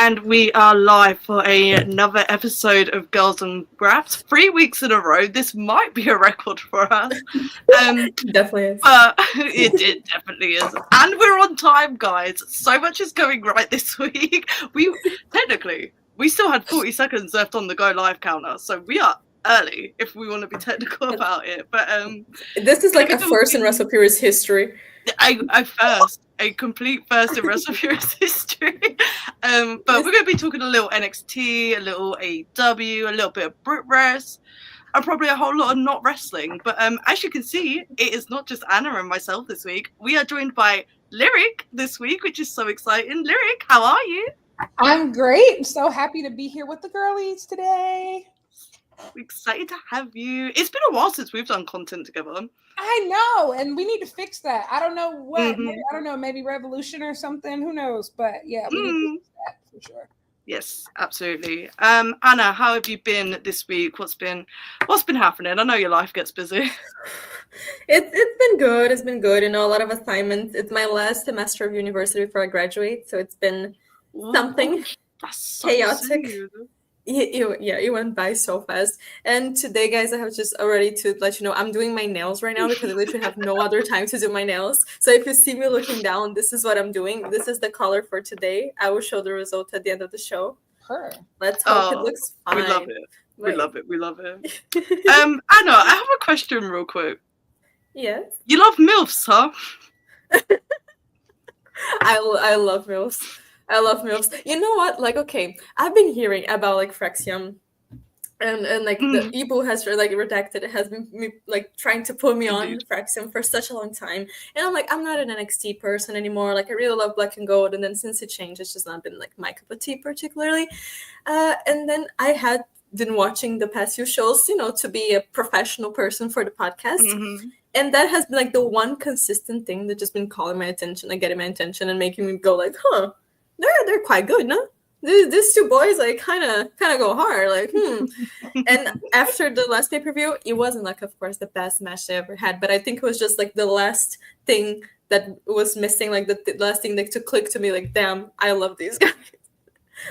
And we are live for another episode of Girls and GRAPS. 3 weeks in a row. This might be a record for us. Definitely is. But it definitely is. And we're on time, guys. So much is going right this week. We still had 40 seconds left on the go live counter, so we are early if we want to be technical about it. But this is like a first in WrestlePuri's history. A complete first in WrestlePuri's history. But we're going to be talking a little NXT, a little AEW, a little bit of Brit Wres, and probably a whole lot of not wrestling. But as you can see, it is not just Anna and myself this week. We are joined by Lyric this week, which is so exciting. Lyric, how are you? I'm great. I'm so happy to be here with the girlies today. Excited to have you. It's been a while since we've done content together. I know, and we need to fix that. I don't know what. Maybe Revolution or something. Who knows? But yeah, we need to fix that for sure. Yes, absolutely. Anna, how have you been this week? What's been happening? I know your life gets busy. It's been good. It's been good. A lot of assignments. It's my last semester of university before I graduate, so it's been something That's so chaotic. soon. It went by so fast. And today, guys, I have just already to let you know I'm doing my nails right now because I literally have no other time to do my nails. So if you see me looking down, this is what I'm doing. This is the color for today. I will show the result at the end of the show. Sure. Let's hope it looks fine. We love it. We love it. Anna, I have a question real quick. Yes. You love MILFs, huh? I love MILFs. I love MILFs. You know what? Like, okay, I've been hearing about like Fraxium, and like the Ibu has like redacted. Has been like trying to put me on Fraxium for such a long time, and I'm like, I'm not an NXT person anymore. Like, I really love Black and Gold, and then since it changed, it's just not been like my cup of tea particularly. And then I had been watching the past few shows, to be a professional person for the podcast. And that has been like the one consistent thing that just been calling my attention, like getting my attention and making me go like, huh. They're quite good, no? These two boys like kind of go hard, like And after the last pay-per-view, it wasn't like, of course, the best match they ever had, but I think it was just like the last thing that was missing, like the last thing that to click to me, like, damn, I love these guys.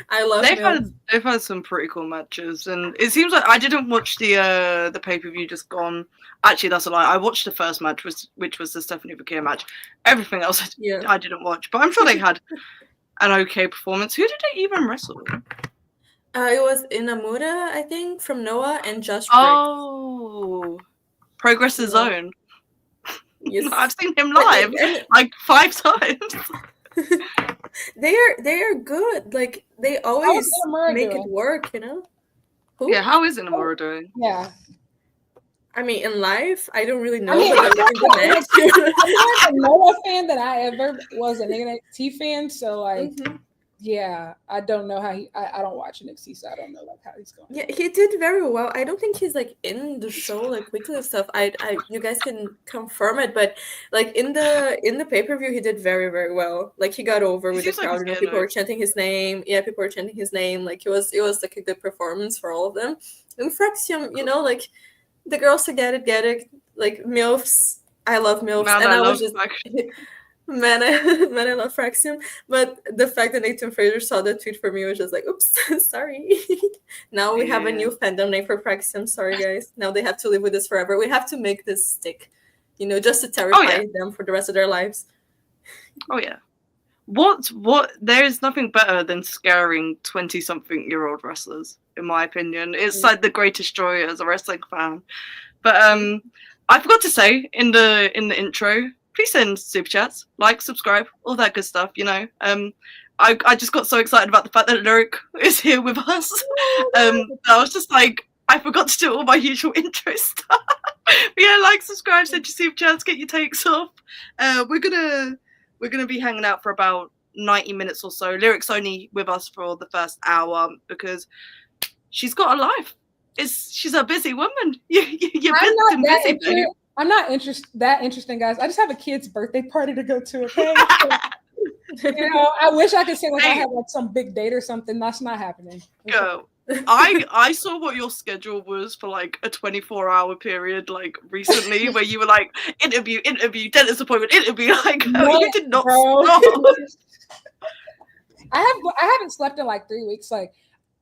I love them. They've had some pretty cool matches, and it seems like I didn't watch the pay-per-view just gone. Actually, that's a lie. I watched the first match, which was the Stephanie Vaquer match. Everything else I didn't watch, but I'm sure they had an okay performance. Who did they even wrestle? It was Inamura, I think, from Noah, and Josh Briggs. Oh, Progress's own. Yes. I've seen him live like 5 times. They are good. Like, they always make it work, Who? Yeah, how is Inamura doing? Yeah. I mean, in life, I don't really know. I'm but more a Noah fan than I ever was an NXT fan. So, like, yeah, I don't know how I don't watch NXT, so I don't know like how he's going. Yeah, he did very well. I don't think he's like in the show like weekly stuff. You guys can confirm it, but like in the pay-per-view, he did very, very well. Like, he got over with the crowd. People were chanting his name. Yeah, people were chanting his name. Like, it was like a good performance for all of them. And Fraxium, like. The girls who get it. Like, MILFs, I love MILFs. Man, and I love was just man, I love Fraxium. But the fact that Nathan Fraser saw that tweet for me was just like, oops, sorry. Now we have a new fandom name for Fraxium. Sorry, guys. Now they have to live with this forever. We have to make this stick, just to terrify them for the rest of their lives. Oh, yeah. What? There is nothing better than scaring 20-something-year-old wrestlers, in my opinion. It's like the greatest joy as a wrestling fan. But I forgot to say in the intro, please send super chats, like, subscribe, all that good stuff. I just got so excited about the fact that Lyric is here with us. I was just like, I forgot to do all my usual intro stuff. But yeah, like, subscribe, send your super chats, get your takes off. We're gonna be hanging out for about 90 minutes or so. Lyric's only with us for the first hour because she's got a life. She's a busy woman. You're busy, baby. I'm not that interesting, guys. I just have a kid's birthday party to go to. Okay. I wish I could say like I have like some big date or something. That's not happening. Go. I saw what your schedule was for like a 24-hour period, like recently, where you were like interview, dentist appointment, interview. Like, you did not stop. I haven't slept in like 3 weeks. Like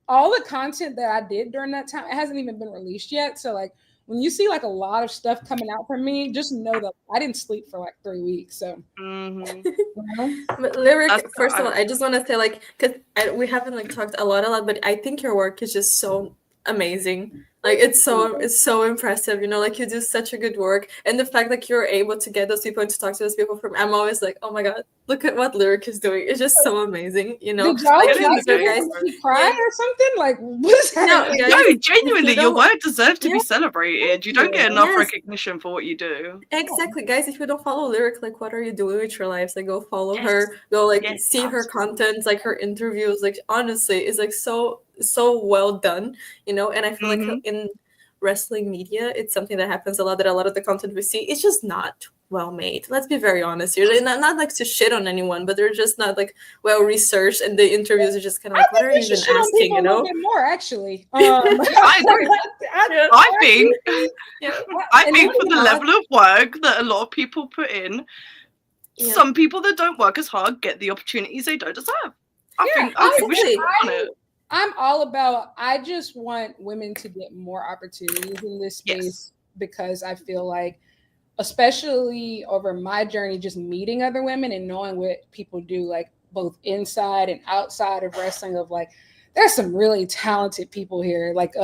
all the content that I did during that time, it hasn't even been released yet. So like when you see like a lot of stuff coming out from me, just know that I didn't sleep for like 3 weeks. So But Lyric, first of all, I just want to say like, because we haven't like talked a lot, but I think your work is just so amazing. Like it's so impressive, you know, like you do such a good work, and the fact that you're able to get those people and to talk to those people from, I'm always like, oh my god, look at what Lyric is doing. It's just so amazing, you know. Did y'all like guys cry or something? Like what's happening? No, genuinely, your work deserves to be celebrated. You don't get enough recognition for what you do. Exactly, guys. If you don't follow Lyric, like what are you doing with your lives? Like go follow her, go like see her content, like her interviews. Like honestly, it's like so well done, you know. And I feel like in wrestling media, it's something that happens a lot, that a lot of the content we see is just not well made. Let's be very honest here. Not like to shit on anyone, but they're just not like well researced, and the interviews are just kind of like, what are you even asking, you know? A little bit more, actually. I agree. I think for the level of work that a lot of people put in, some people that don't work as hard get the opportunities they don't deserve. I think we should work on it. I'm all about, I just want women to get more opportunities in this space because I feel like, especially over my journey, just meeting other women and knowing what people do, like both inside and outside of wrestling, of like, there's some really talented people here. Like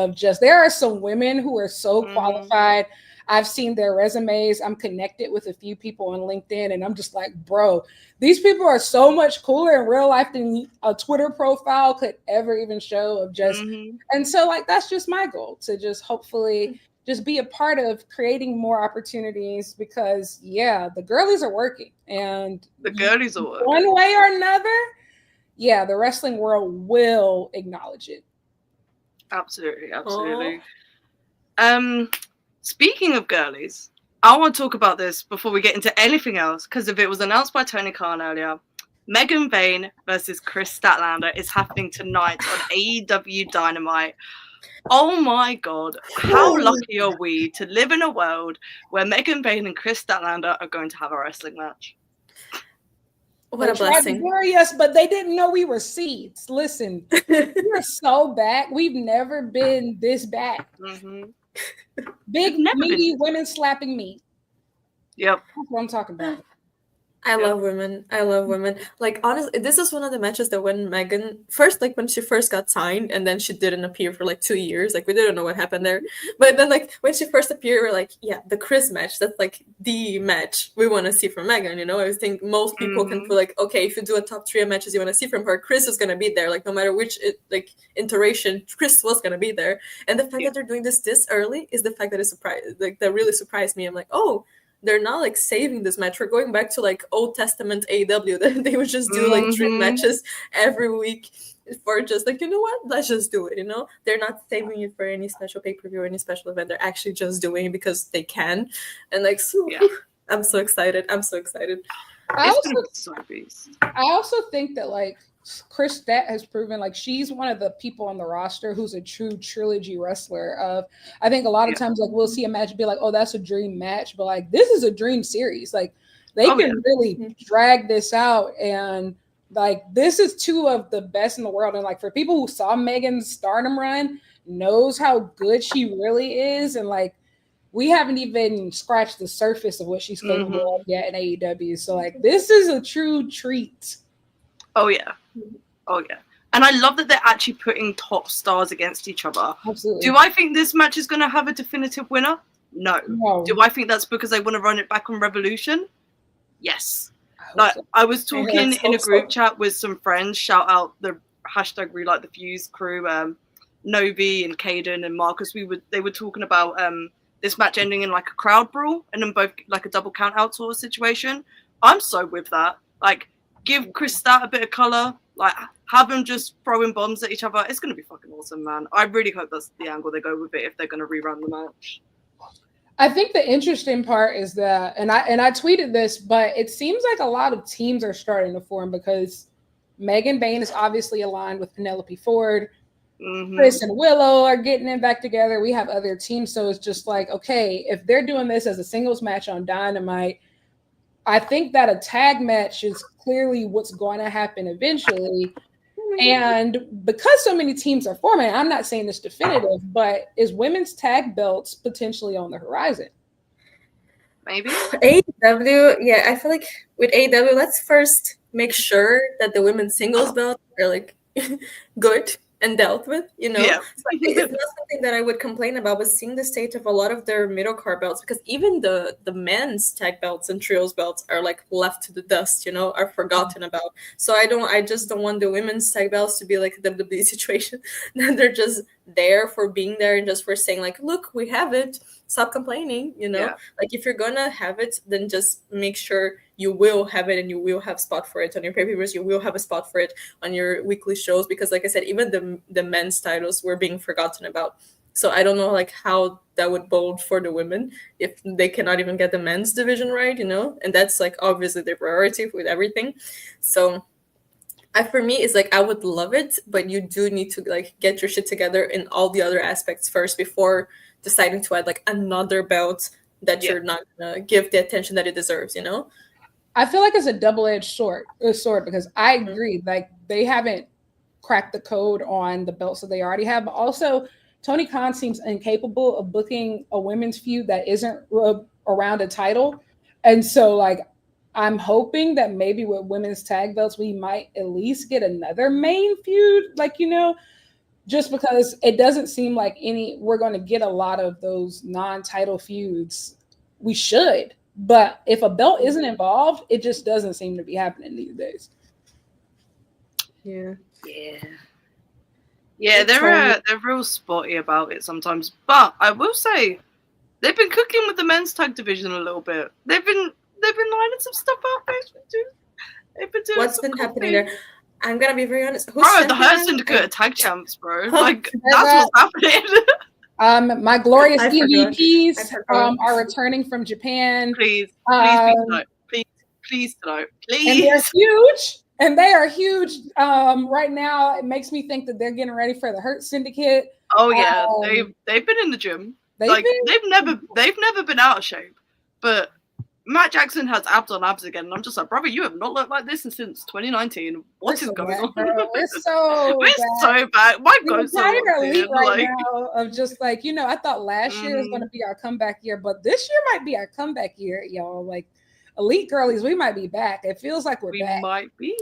there are some women who are so qualified. I've seen their resumes. I'm connected with a few people on LinkedIn, and I'm just like, bro, these people are so much cooler in real life than a Twitter profile could ever even show. Of just, and so like that's just my goal, to just hopefully just be a part of creating more opportunities, because the girlies are working, and the girlies are working one way or another. Yeah, the wrestling world will acknowledge it. Absolutely. Speaking of girlies, I want to talk about this before we get into anything else, because if it was announced by Tony Khan earlier, Megan Vane versus Chris Statlander is happening tonight on AEW Dynamite. Oh my god, how lucky are we to live in a world where Megan Vane and Chris Statlander are going to have a wrestling match? What a blessing. They bury us, but they didn't know we were seeds. Listen, we're so back. We've never been this back. Big, meaty women slapping meat. Yep. That's what I'm talking about. I love women. Like, honestly, this is one of the matches that when Megan first, like when she first got signed, and then she didn't appear for like 2 years. Like we didn't know what happened there. But then like when she first appeared, we're like, yeah, the Chris match. That's like the match we want to see from Megan. You know, I think most people can feel like, okay, if you do a top 3 matches you want to see from her, Chris is gonna be there. Like no matter which iteration, Chris was gonna be there. And the fact that they're doing this early is the fact that that really surprised me. I'm like, oh, they're not like saving this match. We're going back to like Old Testament AEW, that they would just do like dream matches every week for just like, you know what, let's just do it, you know. They're not saving it for any special pay-per-view or any special event. They're actually just doing it because they can. And like I'm so excited. I also think that like Chris Stat has proven like she's one of the people on the roster who's a true trilogy wrestler. I think a lot of times like we'll see a match and be like, oh, that's a dream match, but like this is a dream series. Like they can really drag this out, and like this is 2 of the best in the world. And like for people who saw Megan's stardom run, knows how good she really is, and like we haven't even scratched the surface of what she's capable of yet in AEW. So like this is a true treat. Oh yeah. And I love that they're actually putting top stars against each other. Absolutely. Do I think this match is going to have a definitive winner? No. Do I think that's because they want to run it back on Revolution? Yes. I was talking in a group chat with some friends, shout out the hashtag Relight the Fuse crew, Novi and Caden and Marcus. They were talking about this match ending in like a crowd brawl and then both like a double count out sort of situation. I'm so with that. Like, give Chris Stat a bit of color. Like, have them just throwing bombs at each other. It's going to be fucking awesome, man. I really hope that's the angle they go with it if they're going to rerun the match. I think the interesting part is that, and I tweeted this, but it seems like a lot of teams are starting to form because Megan Vane is obviously aligned with Penelope Ford. Chris and Willow are getting it back together. We have other teams. So it's just like, okay, if they're doing this as a singles match on Dynamite, I think that a tag match is clearly what's going to happen eventually. And because so many teams are forming, I'm not saying this definitive, but is women's tag belts potentially on the horizon? Maybe. AEW, yeah, I feel like with AEW, let's first make sure that the women's singles belt are like good and dealt with, you know? Yeah. So it's not something that I would complain about, but seeing the state of a lot of their middle card belts, because even the men's tag belts and trios belts are like left to the dust, you know, are forgotten about. So I just don't want the women's tag belts to be like a WWE situation, that they're just there for being there and just for saying like, look, we have it. Stop complaining, you know? Yeah. Like if you're gonna have it, then just make sure you will have it and you will have spot for it on your pay-per-views. You will have a spot for it on your weekly shows, because like I said, even the men's titles were being forgotten about. So I don't know like how that would bode for the women if they cannot even get the men's division right, you know? And that's like obviously their priority with everything. So for me, it's like I would love it, but you do need to like get your shit together in all the other aspects first before deciding to add like another belt that you're not gonna give the attention that it deserves, you know? I feel like it's a double-edged sword because I agree, like they haven't cracked the code on the belts that they already have, but also Tony Khan seems incapable of booking a women's feud that isn't around a title. And so like I'm hoping that maybe with women's tag belts we might at least get another main feud, like, you know, just because it doesn't seem like we're going to get a lot of those non-title feuds. We should, but if a belt isn't involved, it just doesn't seem to be happening these days. Yeah. They're real spotty about it sometimes. But I will say, they've been cooking with the men's tag division a little bit. They've been lining some stuff up. They've been doing What's been happening there? I'm gonna be very honest. Bro, the Hurt Syndicate are tag champs, bro. Like that's what's happening. My glorious EVPs are returning from Japan. Please tonight. And they're huge. And they are huge. Right now, it makes me think that they're getting ready for the Hurt Syndicate. Oh yeah, they've been in the gym. They've never been out of shape. But Matt Jackson has abs on abs again, and I'm just like, brother, you have not looked like this since 2019. What is going on? We're so bad. My goat's so elite right now of just like, you know, I thought last year was going to be our comeback year, but this year might be our comeback year, y'all. Like, elite girlies, we might be back. It feels like we back. Might be.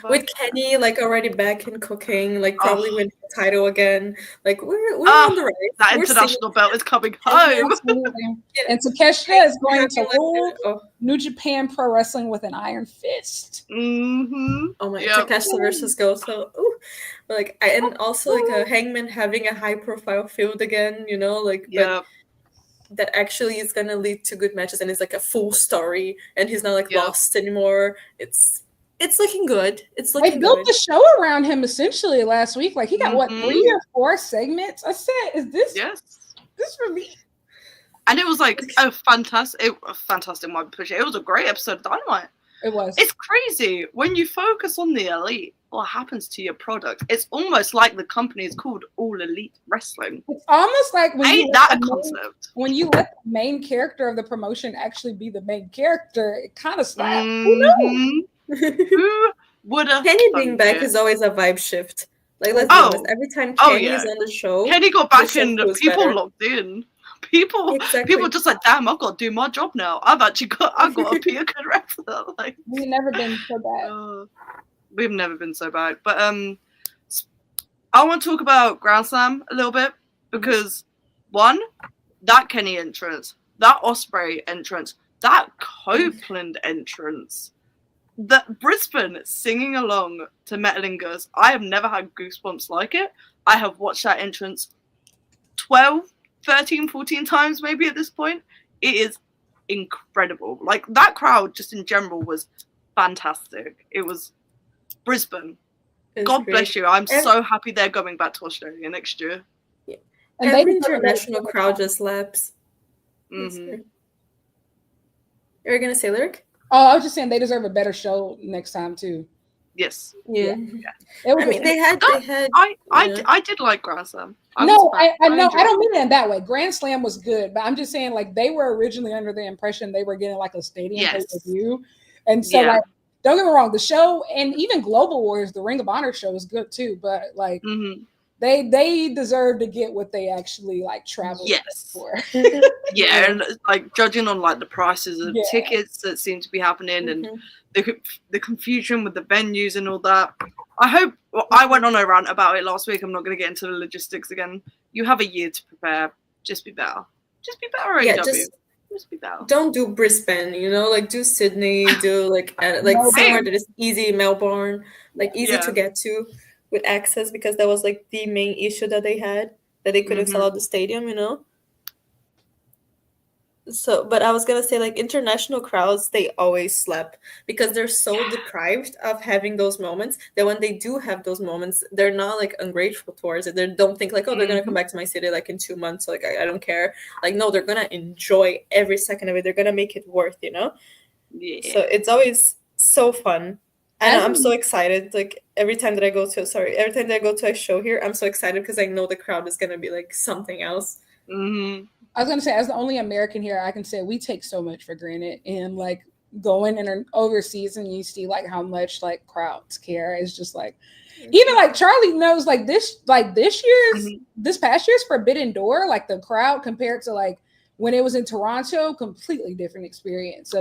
With Kenny like already back in cooking, like probably winning the title again. Like we're on the right. That international belt is coming home. And Takeshita is going to rule New Japan Pro Wrestling with an iron fist. Oh my, Takeshita versus Goto. Like, and also like a Hangman having a high profile feud again, you know, like but that actually is gonna lead to good matches and it's like a full story and he's not like lost anymore. It's looking good. It's looking good. They built the show around him essentially last week. Like he got 3 or 4 segments. I said, is this this for me? And it was like a fantastic one. It was a great episode of Dynamite. It was. It's crazy when you focus on the elite. What happens to your product? It's almost like the company is called All Elite Wrestling. It's almost like when when you let the main character of the promotion actually be the main character, it kind of slaps. Who knows? Who would have? Kenny being back is always a vibe shift. Like let's be honest, every time Kenny's on the show, Kenny got back and people locked in. People just like, damn, I've got to do my job now. I've got to be a good wrestler. Like we've never been so bad. We've never been so bad. But I want to talk about Grand Slam a little bit because one, that Kenny entrance, that Ospreay entrance, that Copeland entrance, that Brisbane singing along to Metalingers. I have never had goosebumps like it. I have watched that entrance 12, 13, 14 times maybe at this point. It is incredible. Like that crowd just in general was fantastic. It was Brisbane. God bless you. I'm so happy they're going back to Australia next year. Yeah. And every international crowd just slaps. Mm-hmm. You're gonna say, Lyric? Oh, I was just saying they deserve a better show next time too. Yes. Yeah. I mean, they had. I did like Grand Slam. I know. I don't mean it in that way. Grand Slam was good, but I'm just saying like they were originally under the impression they were getting like a stadium pay-per-view, and so like don't get me wrong, the show and even Global Wars, the Ring of Honor show is good too, but like they deserve to get what they actually like travel for. Yeah, and like judging on like the prices of tickets that seem to be happening and the confusion with the venues and all that. I went on a rant about it last week. I'm not going to get into the logistics again. You have a year to prepare. Just be better. Just be better, AEW. Just be better. Don't do Brisbane, you know, like do Sydney, do like somewhere that is easy, Melbourne, like easy to get to with access, because that was like the main issue that they had, that they couldn't sell out the stadium, you know. So, but I was gonna say, like, international crowds, they always slap because they're so deprived of having those moments that when they do have those moments, they're not like ungrateful towards it. They don't think like, oh, they're gonna come back to my city like in 2 months, so like I don't care. Like, no, they're gonna enjoy every second of it. They're gonna make it worth, you know. So it's always so fun, and I'm so excited. Like every time that I go to a show here, I'm so excited because I know the crowd is gonna be like something else. I was gonna say, as the only American here, I can say we take so much for granted, and like going in overseas and you see like how much like crowds care. It's just like, even like Charlie knows like this past year's Forbidden Door, like the crowd compared to like when it was in Toronto, completely different experience.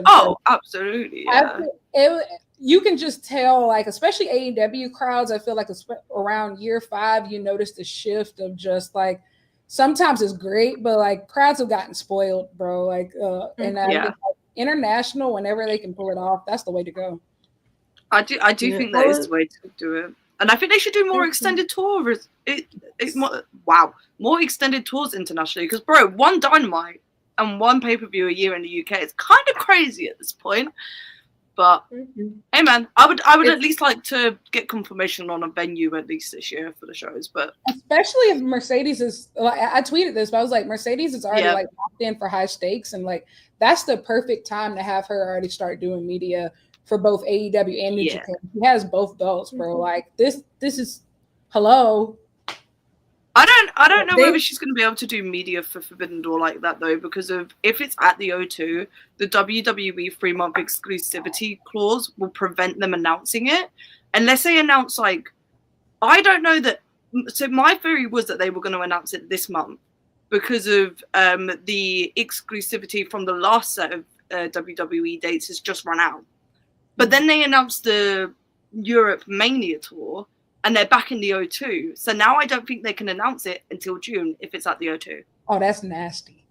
Absolutely. You can just tell, like, especially AEW crowds, I feel like around year 5, you notice the shift of just like, sometimes it's great, but like crowds have gotten spoiled, bro. Like, like, international, whenever they can pull it off, that's the way to go. I do think that is the way to do it, and I think they should do more extended tours. More extended tours internationally, because bro, one Dynamite and one pay-per-view a year in the UK is kind of crazy at this point. But hey, man, I would at least like to get confirmation on a venue at least this year for the shows. But especially if Mercedes is, like, I tweeted this, but I was like, Mercedes is already like locked in for high stakes, and like that's the perfect time to have her already start doing media for both AEW and New Japan. She has both belts, bro. Like this is hello. I don't know whether she's going to be able to do media for Forbidden Door like that, though, because of if it's at the O2, the WWE 3-month exclusivity clause will prevent them announcing it unless they announce, like, I don't know that. So my theory was that they were going to announce it this month because of the exclusivity from the last set of WWE dates has just run out. But then they announced the Europe Mania tour, and they're back in the O2. So now I don't think they can announce it until June if it's at the O2. Oh, that's nasty.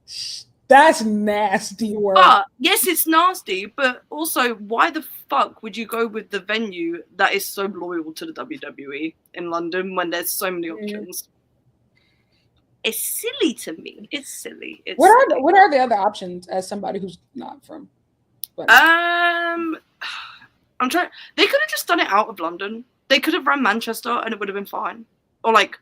That's nasty work. But yes, it's nasty, but also why the fuck would you go with the venue that is so loyal to the WWE in London when there's so many options? It's silly to me. It's silly. What are the other options as somebody who's not from? I'm trying. They could have just done it out of London. They could have run Manchester and it would have been fine. Or like,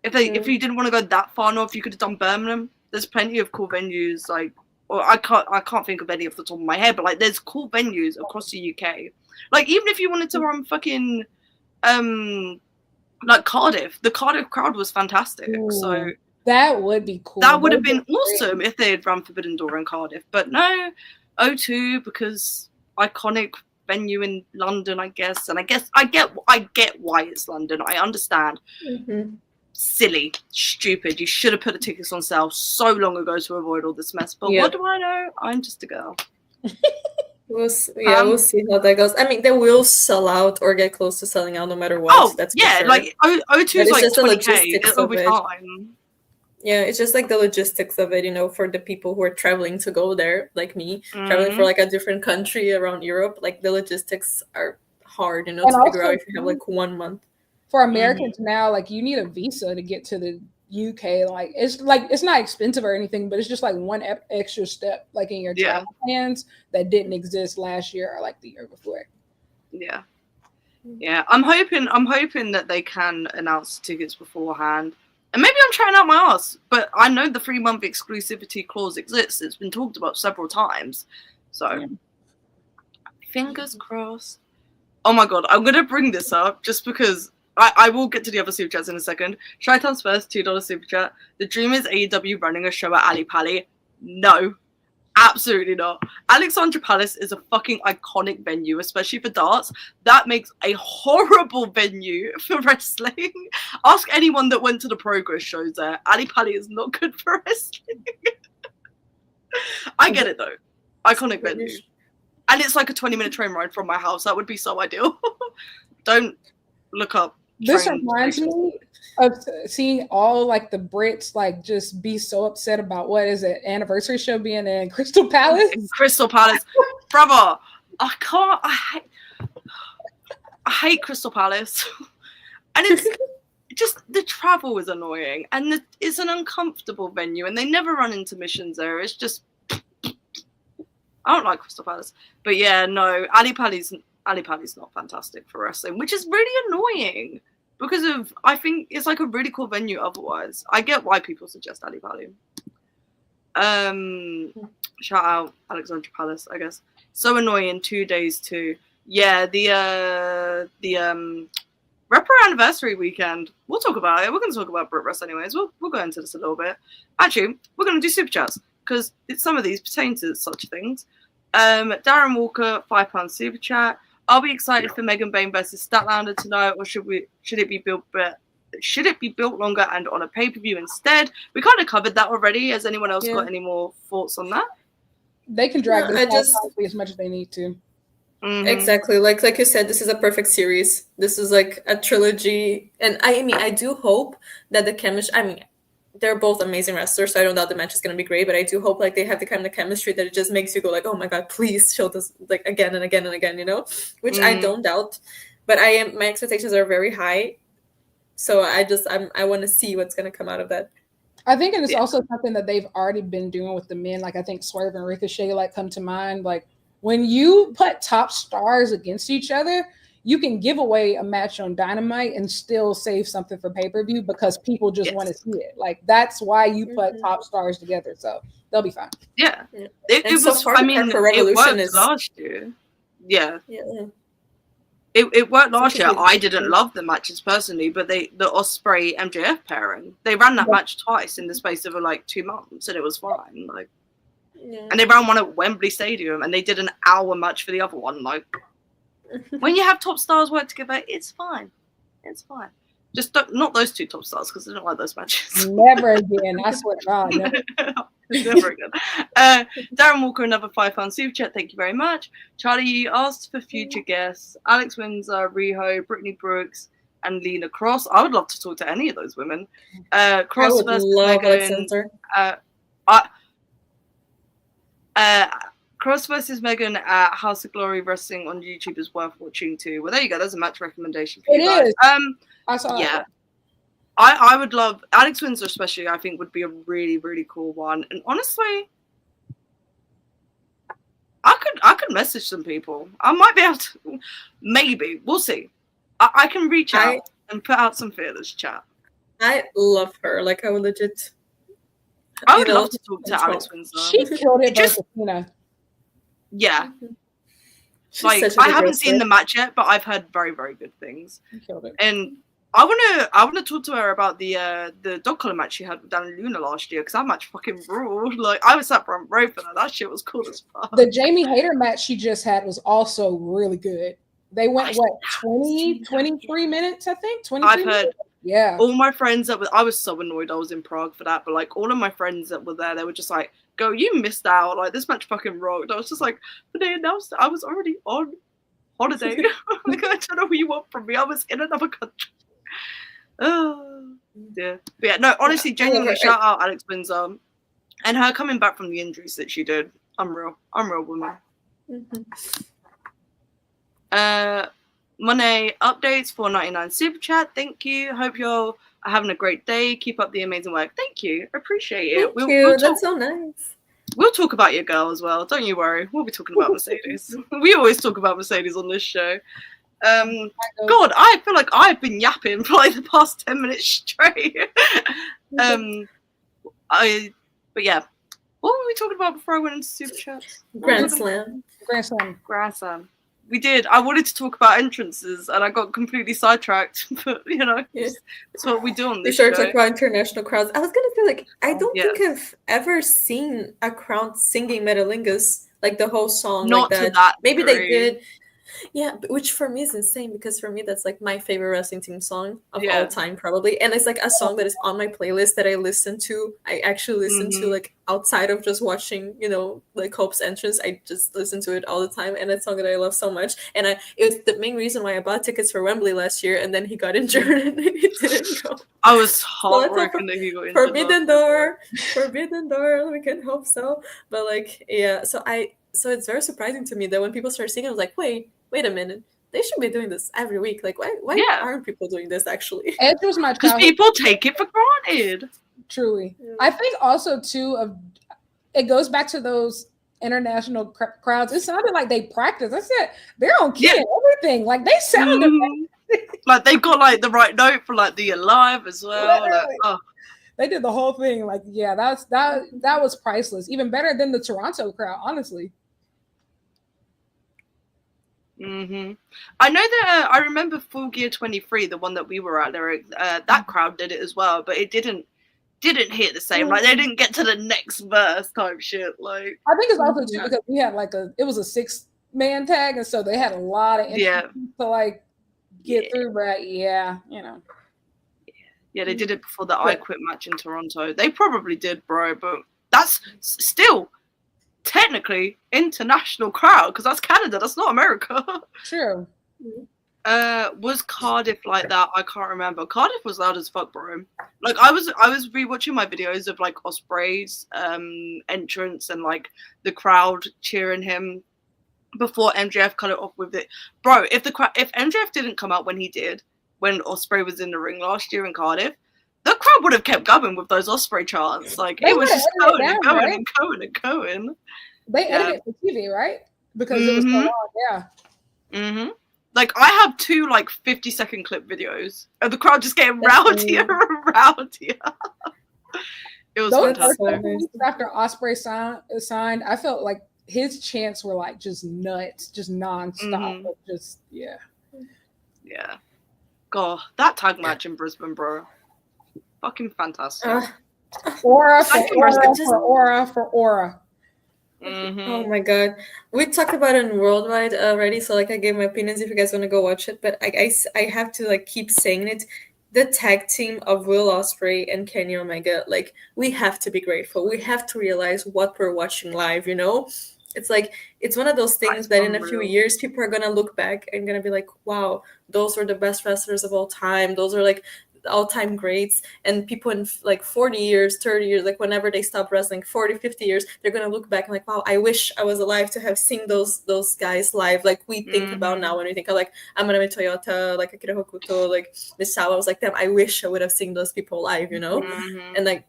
if you didn't want to go that far north, you could have done Birmingham. There's plenty of cool venues. Like, or I can't think of any off the top of my head, but like, there's cool venues across the UK. Like, even if you wanted to run fucking, like Cardiff, the Cardiff crowd was fantastic. Ooh, so that would be cool. That would have been awesome if they had run Forbidden Door in Cardiff. But no, O2 because iconic venue in London, I guess, and I get why it's London. I understand. Silly, stupid. You should have put the tickets on sale so long ago to avoid all this mess. But what do I know? I'm just a girl. We'll see how that goes. I mean, they will sell out or get close to selling out no matter what. Oh, that's yeah, sure. like O2 is like 20K. It'll be fine. Yeah, it's just like the logistics of it, you know, for the people who are traveling to go there, like me, traveling for like a different country around Europe. Like the logistics are hard, you know, to figure out if you have like 1 month. For Americans now, like you need a visa to get to the UK. Like it's not expensive or anything, but it's just like one extra step, like in your travel plans that didn't exist last year or like the year before. Yeah. I'm hoping that they can announce tickets beforehand. And maybe I'm trying out my ass, but I know the 3-month exclusivity clause exists. It's been talked about several times. So, fingers crossed. Oh my god, I'm going to bring this up just because I will get to the other super chats in a second. Shaitan's first $2 super chat. The dream is AEW running a show at Ali Pali. No. Absolutely not. Alexandra Palace is a fucking iconic venue, especially for darts. That makes a horrible venue for wrestling. Ask anyone that went to the Progress shows there. Ali Pali is not good for wrestling. I get it though. Iconic venue. And it's like a 20-minute train ride from my house. That would be so ideal. Don't look up. This reminds me of seeing all like the Brits like just be so upset about what is it, anniversary show being in Crystal Palace. Crystal Palace, brother. I can't. I hate Crystal Palace, and it's just the travel is annoying, and it's an uncomfortable venue, and they never run intermissions there. It's just I don't like Crystal Palace, but yeah, no, Ali Pali's not fantastic for wrestling, which is really annoying. Because I think it's like a really cool venue otherwise. I get why people suggest Ali Pali. Shout out Alexandra Palace, I guess. So annoying, 2 days too. Yeah, the Repro anniversary weekend. We'll talk about it. We're going to talk about Brit Wrest anyways. We'll go into this a little bit. Actually, we're going to do super chats because some of these pertain to such things. Darren Walker, £5 super chat. Are we excited for Megan Bain versus Statlander tonight, or should it be built longer and on a pay-per-view instead? We kind of covered that already. Has anyone else got any more thoughts on that? They can drag this out as much as they need to. Mm-hmm. Exactly, like you said, this is a perfect series. This is like a trilogy, and I mean, I do hope that the chemistry. I mean, they're both amazing wrestlers, so I don't doubt the match is going to be great, but I do hope like they have the kind of chemistry that it just makes you go like, oh my god, please show this like again and again and again, you know, which I don't doubt, but my expectations are very high, so I want to see what's going to come out of that. I think it's also something that they've already been doing with the men. Like I think Swerve and Ricochet like come to mind. Like when you put top stars against each other, you can give away a match on Dynamite and still save something for pay-per-view because people just want to see it. Like that's why you put top stars together. So they'll be fine. Yeah. It was, I mean, it worked last year. Yeah. It worked last year. I didn't love the matches personally, but the Ospreay MJF pairing, they ran that match twice in the space of like 2 months, and it was fine. Like, and they ran one at Wembley Stadium, and they did an hour match for the other one. Like, when you have top stars work together, it's fine. It's fine. Just not those two top stars because I don't like those matches. Never again. I swear to God. Never again. Darren Walker, another £5 super chat. Thank you very much. Charlie, you asked for future guests. Alex Windsor, Riho, Brittany Brooks, and Lena Cross. I would love to talk to any of those women. Cross versus Megan. Cross versus Megan at House of Glory Wrestling on YouTube is worth watching too. Well, there you go. There's a match recommendation for you guys. Is. I saw that. I would love Alex Windsor, especially. I think would be a really, really cool one. And honestly, I could message some people. I might be able to. Maybe we'll see. I can reach out and put out some feelers chat. I love her. Like I would legit. I would love to talk to Alex Windsor. She killed it versus Tina. Yeah. Like I haven't seen the match yet, but I've heard very, very good things. And I wanna talk to her about the dog collar match she had with Dan and Luna last year because that match fucking ruled. Like I was sat front row for that. That shit was cool as fuck. The Jamie Hayter match she just had was also really good. They went 23 minutes, I think. 23 minutes? Yeah. All my friends I was so annoyed I was in Prague for that, but like all of my friends that were there, they were just like, go, you missed out. Like this match fucking rocked. I was just like, but they announced it. I was already on holiday. Like I don't know what you want from me. I was in another country. Oh dear. But yeah, no, honestly, genuinely shout out Alex Windsor and her coming back from the injuries that she did. Unreal woman. Monet updates, $4.99 super chat. Thank you. Hope you're having a great day. Keep up the amazing work. Thank you. Appreciate it. Thank you. That's so nice. We'll talk about your girl as well. Don't you worry. We'll be talking about Mercedes. We always talk about Mercedes on this show. God, I feel like I've been yapping for like the past 10 minutes straight. But yeah. What were we talking about before I went into super chats? Grand Slam. we did. I wanted to talk about entrances, and I got completely sidetracked. But that's what we do on this show. We started talking about international crowds. I was gonna say, like, I don't think I've ever seen a crowd singing Metalingus, like the whole song. Not like that. To that Maybe degree. they did. Yeah, which for me is insane, because for me that's like my favorite wrestling team song of all time, probably. And it's like a song that is on my playlist that I listen to. I actually listen to, like, outside of just watching, like Hope's entrance. I just listen to it all the time, and it's a song that I love so much. And it was the main reason why I bought tickets for Wembley last year, and then he got injured and he didn't go. I was heartbroken that he got injured. Forbidden door. We can hope so. But like, yeah. So it's very surprising to me that when people start singing, I was like, wait a minute, they should be doing this every week. Like, why aren't people doing this, actually? Edge was my because people take it for granted. Truly. I think also, too, it goes back to those international crowds. It sounded like they practiced. I said, they're on key and everything. Like, they sounded like they got, like, the right note for, like, the Alive as well. Like, They did the whole thing. Like, yeah, that was priceless. Even better than the Toronto crowd, honestly. I know that I remember Full Gear 23, the one that we were at there. That crowd did it as well, but it didn't hit the same. Like, they didn't get to the next verse type shit. Like, I think it's also too because we had like it was a 6-man tag, and so they had a lot of to like get through. But yeah, they did it before the I Quit match in Toronto. They probably did, bro, but that's still technically international crowd, because that's Canada, that's not America. True. Was Cardiff like that? I can't remember. Cardiff was loud as fuck, bro. Like, I was rewatching my videos of like Ospreay's entrance and like the crowd cheering him before MJF cut it off with it, bro. If MJF didn't come out when he did when Ospreay was in the ring last year in Cardiff, the crowd would have kept going with those Ospreay chants. Like, it was just going and going and going and going. They edited it for TV, right? Because it was so long, Like, I have 2 like 50-second clip videos of the crowd just getting rowdier and rowdier. It was fantastic. After Ospreay signed, I felt like his chants were like just nuts, just nonstop. Yeah. God, that tag match in Brisbane, bro. Fucking fantastic. Aura for Aura. Oh my god, we talked about it in Worldwide already, so like I gave my opinions if you guys want to go watch it, but I have to like keep saying it. The tag team of Will Ospreay and Kenny Omega, like, we have to be grateful. We have to realize what we're watching live, It's like, it's one of those things that in a few years people are gonna look back and gonna be like, wow, those were the best wrestlers of all time. Those are like all-time greats. And people in like 40 years, 30 years, like whenever they stop wrestling, 40, 50 years, they're gonna look back and like, wow, I wish I was alive to have seen those guys live. Like, we think about now when we think of like Amanami Toyota, like Akira Hokuto, like Misawa. I was like, damn, I wish I would have seen those people live, And like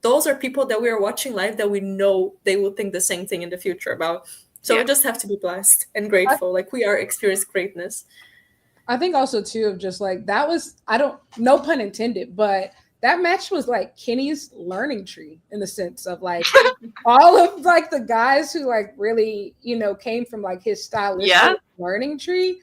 those are people that we are watching live that we know they will think the same thing in the future about. So we just have to be blessed and grateful. Like, we are experiencing greatness. I think also too of just like that was, no pun intended, but that match was like Kenny's learning tree in the sense of like all of like the guys who like really, came from like his stylistic learning tree.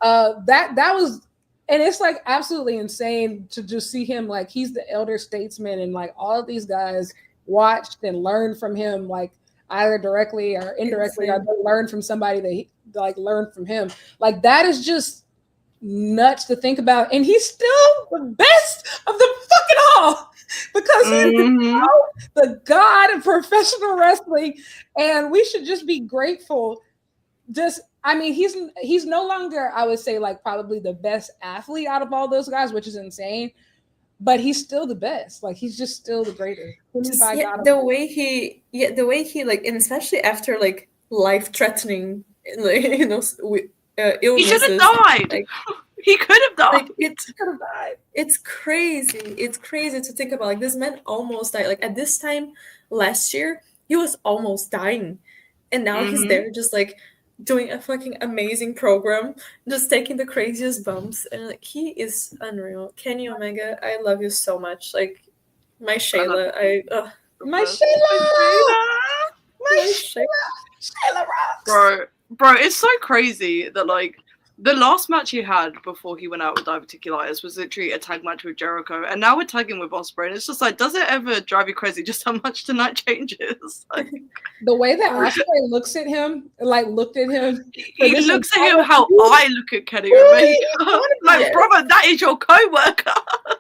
That was, and it's like absolutely insane to just see him, like, he's the elder statesman, and like all of these guys watched and learned from him, like either directly or indirectly, or they learned from somebody that he like learned from him. Like, that is just nuts to think about, and he's still the best of the fucking all because he's the god of professional wrestling, and we should just be grateful. He's no longer, I would say, like probably the best athlete out of all those guys, which is insane, but he's still the best. Like, he's just still the greatest. The way he like, and especially after like life-threatening, like, illnesses. He should have died. Like, he could have died. Like, it's crazy. It's crazy to think about. Like, this man almost died. Like, at this time last year, he was almost dying, and now he's there, just like doing a fucking amazing program, just taking the craziest bumps, and like, he is unreal. Kenny Omega, I love you so much. Like, my Shayla, my Shayla, bro. Bro, it's so crazy that like the last match he had before he went out with diverticulitis was literally a tag match with Jericho, and now we're tagging with Ospreay. And it's just like, does it ever drive you crazy just how much tonight changes? Like, the way that Ospreay looks at him, like looked at him, he looks at him how I look at Kenny Omega. Like, brother, that is your co-worker.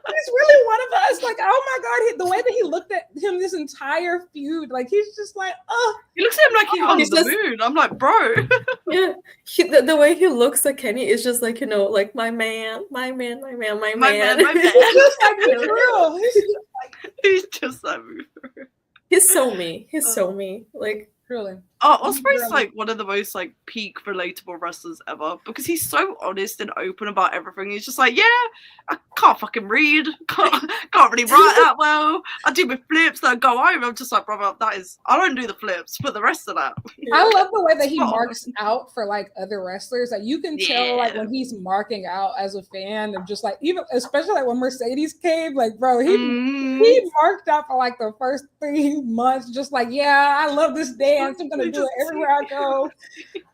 He's really one of us. Like, oh my god, the way that he looked at him this entire feud, like he's just like, oh. He looks at him like he's on the moon. I'm like, bro. Yeah, the way he looks at Kenny is just like, you know, like my man. He's just like me for real. He's just like me for real. He's so me. He's so me. Like, really. Oh, Ospreay's like one of the most like peak relatable wrestlers ever because he's so honest and open about everything. He's just like, yeah, I can't fucking read, can't really write that well. I do my flips that go home. I'm just like, brother, I don't do the flips, but the rest of that. I love the way that he marks out for like other wrestlers. Like you can tell like when he's marking out as a fan of just like even especially like when Mercedes came, like bro, he marked out for like the first 3 months, just like, yeah, I love this dance. I'm gonna do it everywhere I go.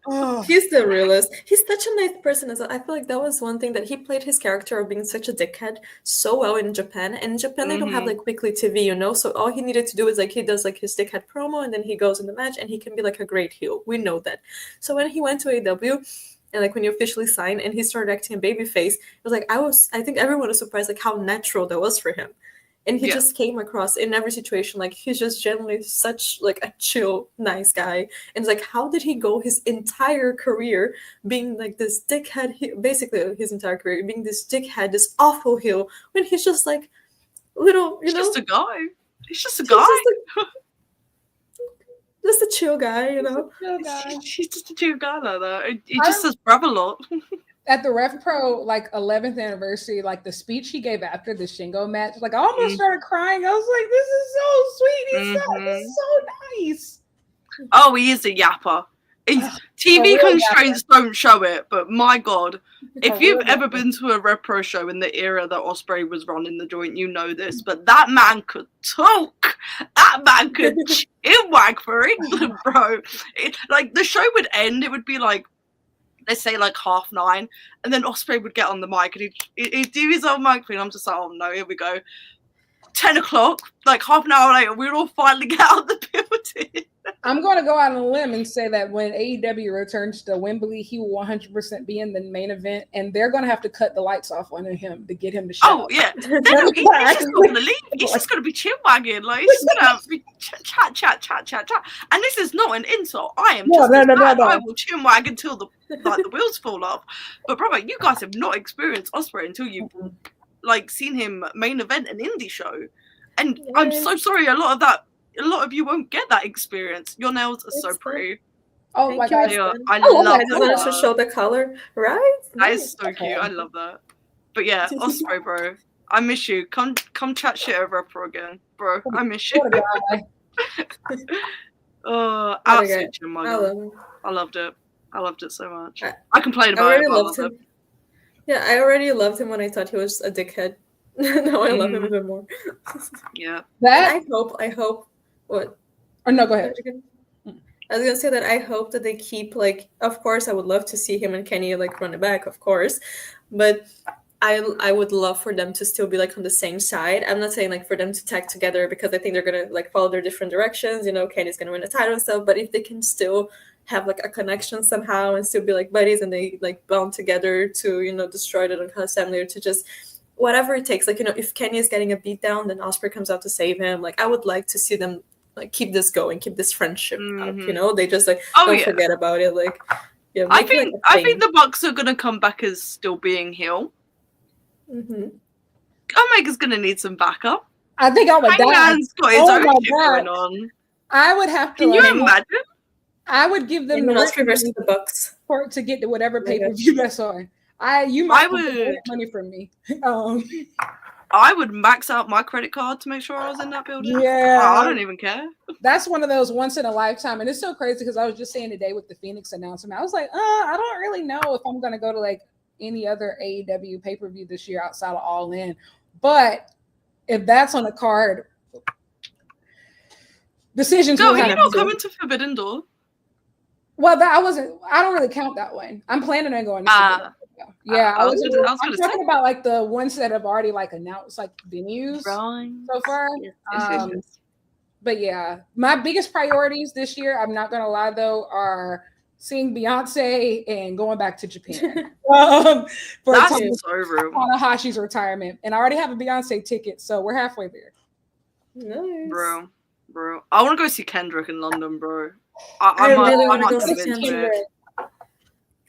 Oh. He's the realest. He's such a nice person as well. I feel like that was one thing that he played his character of being such a dickhead so well in Japan. And in Japan, they don't have like weekly TV, you know? So all he needed to do is like he does like his dickhead promo and then he goes in the match and he can be like a great heel. We know that. So when he went to AEW and like when he officially signed and he started acting a babyface, it was like I think everyone was surprised like how natural that was for him. And he just came across in every situation like he's just generally such like a chill, nice guy. And it's like, how did he go his entire career being like this dickhead? Basically, his entire career being this dickhead, this awful heel, when he's just like little, you know, just a guy. He's just a guy. Just a chill guy, you know. He's just a chill guy like that. He just says brother a lot. At the Rev Pro like 11th anniversary, like the speech he gave after the Shingo match, like I almost started crying. I was like, this is so sweet. He's so nice. Oh, he is a yapper. TV constraints don't show it, but my god, if you've ever been to a Rev Pro show in the era that Ospreay was running the joint, you know this. But that man could talk. That man could wag for England, bro. Like the show would end, it would be like, let's say like 9:30, and then Ospreay would get on the mic and he'd do his own mic thing. I'm just like, oh no, here we go. 10 o'clock, like half an hour later, we'd all finally get out of the building. I'm going to go out on a limb and say that when AEW returns to Wembley, he will 100% be in the main event, and they're going to have to cut the lights off on him to get him to show. Oh, yeah. He's just not going to leave. He's just going to be chill-wagging. Like, he's going to be chat. And this is not an insult. I am just I will chill-wag until the wheels fall off. But, brother, you guys have not experienced Ospreay until you've like seen him main event an indie show, and I'm so sorry. A lot of you won't get that experience. Your nails are so pretty. Oh my god, I love that. I wanted to show the color, right? That is so cute. I love that. But yeah, Ospreay, bro, I miss you. Come chat shit over Pro again, bro. I miss you. Absolute gem, I loved it. I loved it so much. I complained about it. Loved him. Yeah, I already loved him when I thought he was a dickhead. Now I love him even more. Yeah. I hope. What? Oh no, go ahead. I was gonna say that I hope that they keep like. Of course, I would love to see him and Kenny like run it back, of course, but I would love for them to still be like on the same side. I'm not saying like for them to tag together because I think they're gonna like follow their different directions. You know, Kenny's gonna win the title and stuff, but if they can still have like a connection somehow and still be like buddies and they like bound together to, you know, destroy the Uncast family or to just whatever it takes. Like, you know, if Kenny is getting a beat down, then Ospreay comes out to save him. Like, I would like to see them like keep this going, keep this friendship up, you know? They just like don't forget about it. Like, yeah, I think the Bucks are gonna come back as still being heel. Omega's gonna need some backup. I think I would die. Hangman's got his own shit going on. I would have to. Can you imagine? I would give them the Bucks to get to whatever pay-per-view that's on. You might get money from me. I would max out my credit card to make sure I was in that building. Yeah, I don't even care. That's one of those once in a lifetime, and it's so crazy because I was just saying today with the Phoenix announcement, I was like, I don't really know if I'm gonna go to like any other AEW pay-per-view this year outside of All In, but if that's on the card, decisions. No, you're not coming to Forbidden Door. Well, I don't really count that one. I'm planning on going. Yeah, I'm talking about like the ones that have already like announced like venues so far. Yes. But yeah, my biggest priorities this year, I'm not gonna lie though, are seeing Beyonce and going back to Japan. For Tanahashi's retirement. And I already have a Beyonce ticket, so we're halfway there. Nice. Bro. I want to go see Kendrick in London, bro. I really want to go see Kendrick.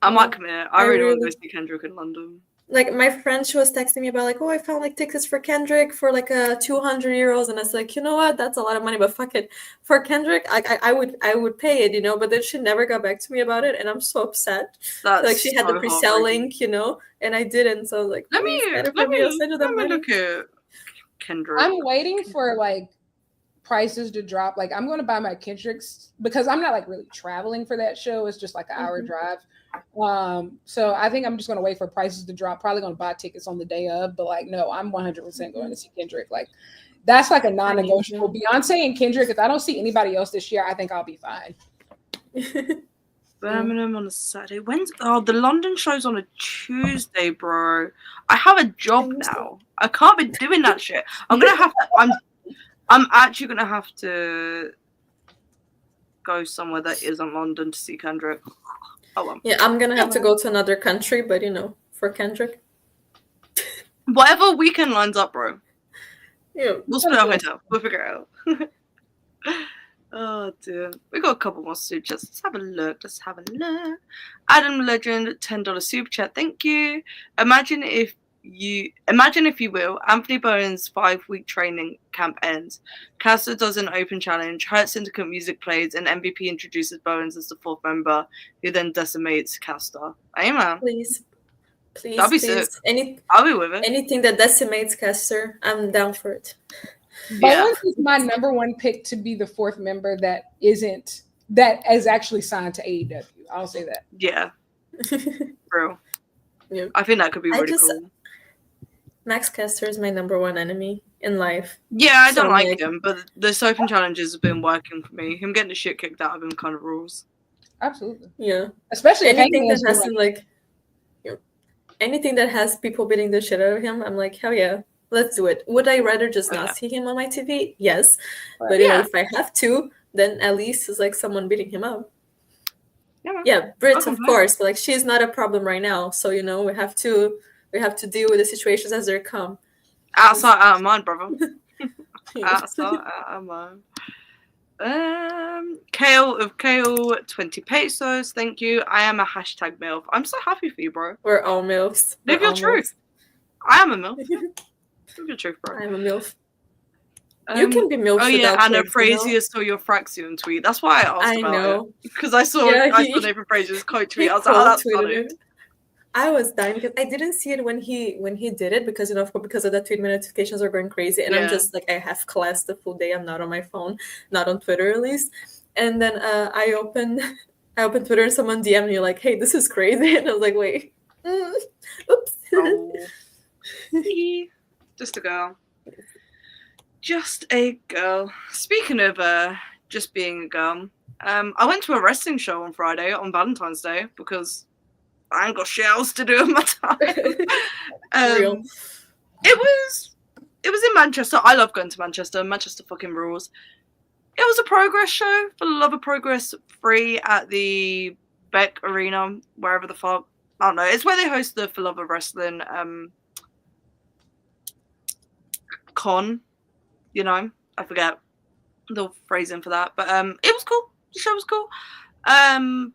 I might commit. I really want to go see Kendrick in London. Like my friend, she was texting me about like, I found like tickets for Kendrick for like 200 euros, and I was like, you know what, that's a lot of money, but fuck it, for Kendrick, I would pay it, But then she never got back to me about it, and I'm so upset. Like she had the pre-sale link, and I didn't. So I was like, let me look at Kendrick. I'm waiting for like prices to drop. Like I'm going to buy my Kendrick's because I'm not like really traveling for that show. It's just like an hour drive. So I think I'm just going to wait for prices to drop. Probably going to buy tickets on the day of, but like, no, I'm 100% going to see Kendrick. Like that's like a non-negotiable. Beyonce and Kendrick, if I don't see anybody else this year, I think I'll be fine. Birmingham on a Saturday. The London show's on a Tuesday, bro. I have a job now. I can't be doing that shit. I'm actually gonna have to go somewhere that isn't London to see Kendrick. Oh well. Yeah, I'm gonna have to go to another country, but for Kendrick. Whatever weekend lines up, bro. Yeah. We'll split our hotel. We'll figure it out. Oh dear. We got a couple more super chats. Let's have a look. Adam Legend, $10 super chat. Thank you. Imagine if you will, Anthony Bowen's 5-week training camp ends. Caster does an open challenge. Hurt Syndicate music plays, and MVP introduces Bowens as the 4th member, who then decimates Caster. Amen. Please. That'll be sick. I'll be with it. Anything that decimates Caster, I'm down for it. Bowens is my number one pick to be the 4th member that is actually signed to AEW. I'll say that. Yeah. Bro. Yeah. I think that could be really cool. Max Caster is my number one enemy in life. Yeah, I don't like him, but the open challenges have been working for me. Him getting the shit kicked out of him kind of rules. Absolutely. Yeah. Especially anything that has anything that has people beating the shit out of him, I'm like, hell yeah, let's do it. Would I rather just not see him on my TV? Yes. But if I have to, then at least it's like someone beating him up. Yeah, Brit, of course, but like she's not a problem right now. So we have to deal with the situations as they come. Outside, out of mind, brother. Outside, out of mind. Kale, 20 pesos. Thank you. I am a hashtag MILF. I'm so happy for you, bro. We're all MILFs. Live your truth. I am a MILF. Live your truth, bro. I'm a MILF. You can be MILF. Oh yeah, Anna Frazier saw your Fraxion tweet. That's why I asked about it. Because I saw Nathan Frazier's quote tweet. I was like, oh, that's funny. I was dying because I didn't see it when he did it because because of the tweet notifications are going crazy, and I'm just like, I have class the full day. I'm not on my phone, not on Twitter at least. And then I opened Twitter and someone DM'd me like, "Hey, this is crazy," and I was like, "Wait, oops." Oh. Just a girl. Just a girl. Speaking of just being a girl, I went to a wrestling show on Friday on Valentine's Day because I ain't got shit else to do with my time. It was in Manchester. I love going to Manchester. Manchester fucking rules. It was a Progress show for the love of Progress, free at the Beck Arena, wherever the fuck. I don't know. It's where they host the For Love of Wrestling con. I forget the phrasing for that, but it was cool. The show was cool.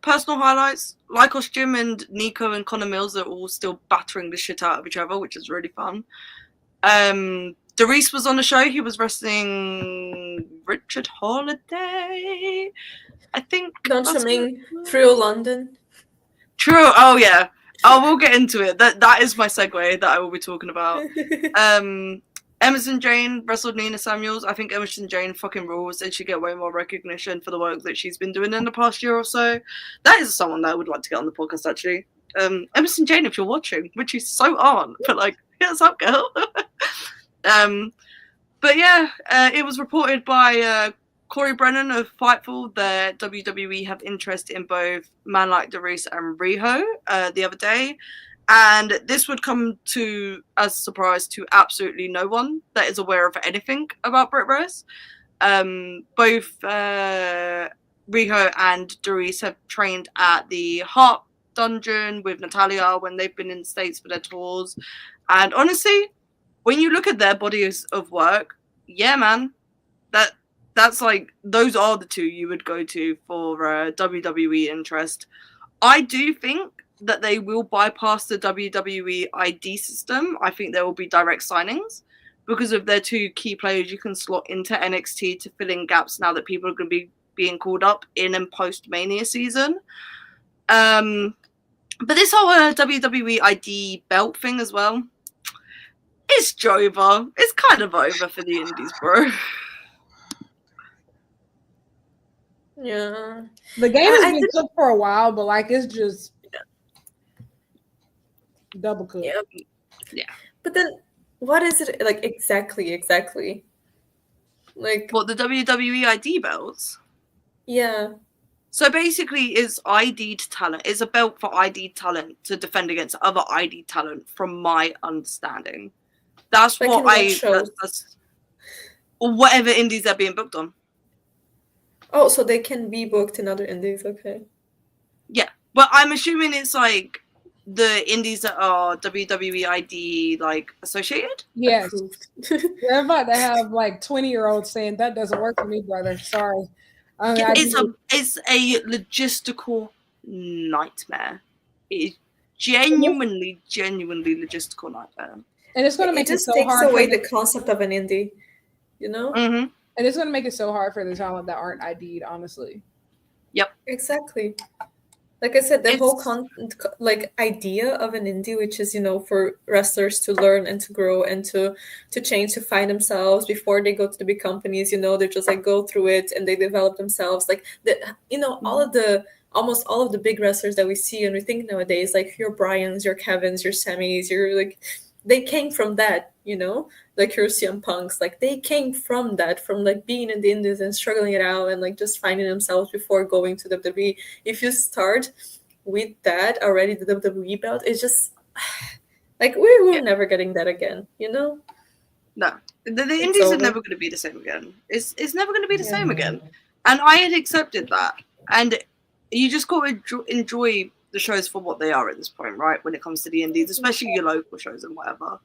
Personal highlights, Lycos Jim and Nico and Connor Mills are all still battering the shit out of each other, which is really fun. Darius was on the show. He was wrestling Richard Holiday, I think. Launching through London. True. Oh yeah. Oh, we'll get into it. That is my segue that I will be talking about. Emerson Jane wrestled Nina Samuels. I think Emerson Jane fucking rules and should get way more recognition for the work that she's been doing in the past year or so. That is someone that I would like to get on the podcast, actually. Emerson Jane, if you're watching, which you so aren't, but like, hit us up, girl. But yeah, it was reported by Corey Brennan of Fightful, the WWE have interest in both Man Like Darius and Riho the other day. And this would come to as a surprise to absolutely no one that is aware of anything about Brit Rose. Both Riho and Darius have trained at the Heart Dungeon with Natalia when they've been in the States for their tours. And honestly, when you look at their bodies of work, yeah, man, that's like, those are the two you would go to for WWE interest. I do think that they will bypass the WWE ID system. I think there will be direct signings because of their two key players you can slot into NXT to fill in gaps now that people are going to be being called up in and post Mania season. But this whole WWE ID belt thing as well, it's over. It's kind of over for the indies, bro. Yeah. The game has been cooked for a while, but like it's just double cooked. Yeah. But then what is it like exactly? Like what, the WWE ID belts? Yeah. So basically it's ID'd talent. It's a belt for ID talent to defend against other ID talent from my understanding. That's like what that's or whatever indies they're being booked on. Oh, so they can be booked in other indies, okay. Yeah. But I'm assuming it's like the indies that are WWE ID like associated? Yes. They're about to have like 20-year-olds saying that doesn't work for me, brother. Sorry. It's a logistical nightmare. It's genuinely logistical nightmare. And it's going to make it so hard. It just takes away the concept of an indie, you know? Mm-hmm. And it's going to make it so hard for the talent that aren't ID'd, honestly. Yep. Exactly. Like I said, the whole idea of an indie, which is, you know, for wrestlers to learn and to grow and to change, to find themselves before they go to the big companies, you know, they just like go through it and they develop themselves. Like, you know, almost all of the big wrestlers that we see and we think nowadays, like your Bryans, your Kevins, your Sammys, your like, they came from that, you know, like your CM Punks, like they came from that, from like being in the indies and struggling it out and like just finding themselves before going to WWE. If you start with that already, the WWE belt, it's just like we're never getting that again, you know? No, the indies are never going to be the same again. It's never going to be the same again, and I had accepted that. And you just got to enjoy the shows for what they are at this point, right? When it comes to the indies, especially your local shows and whatever.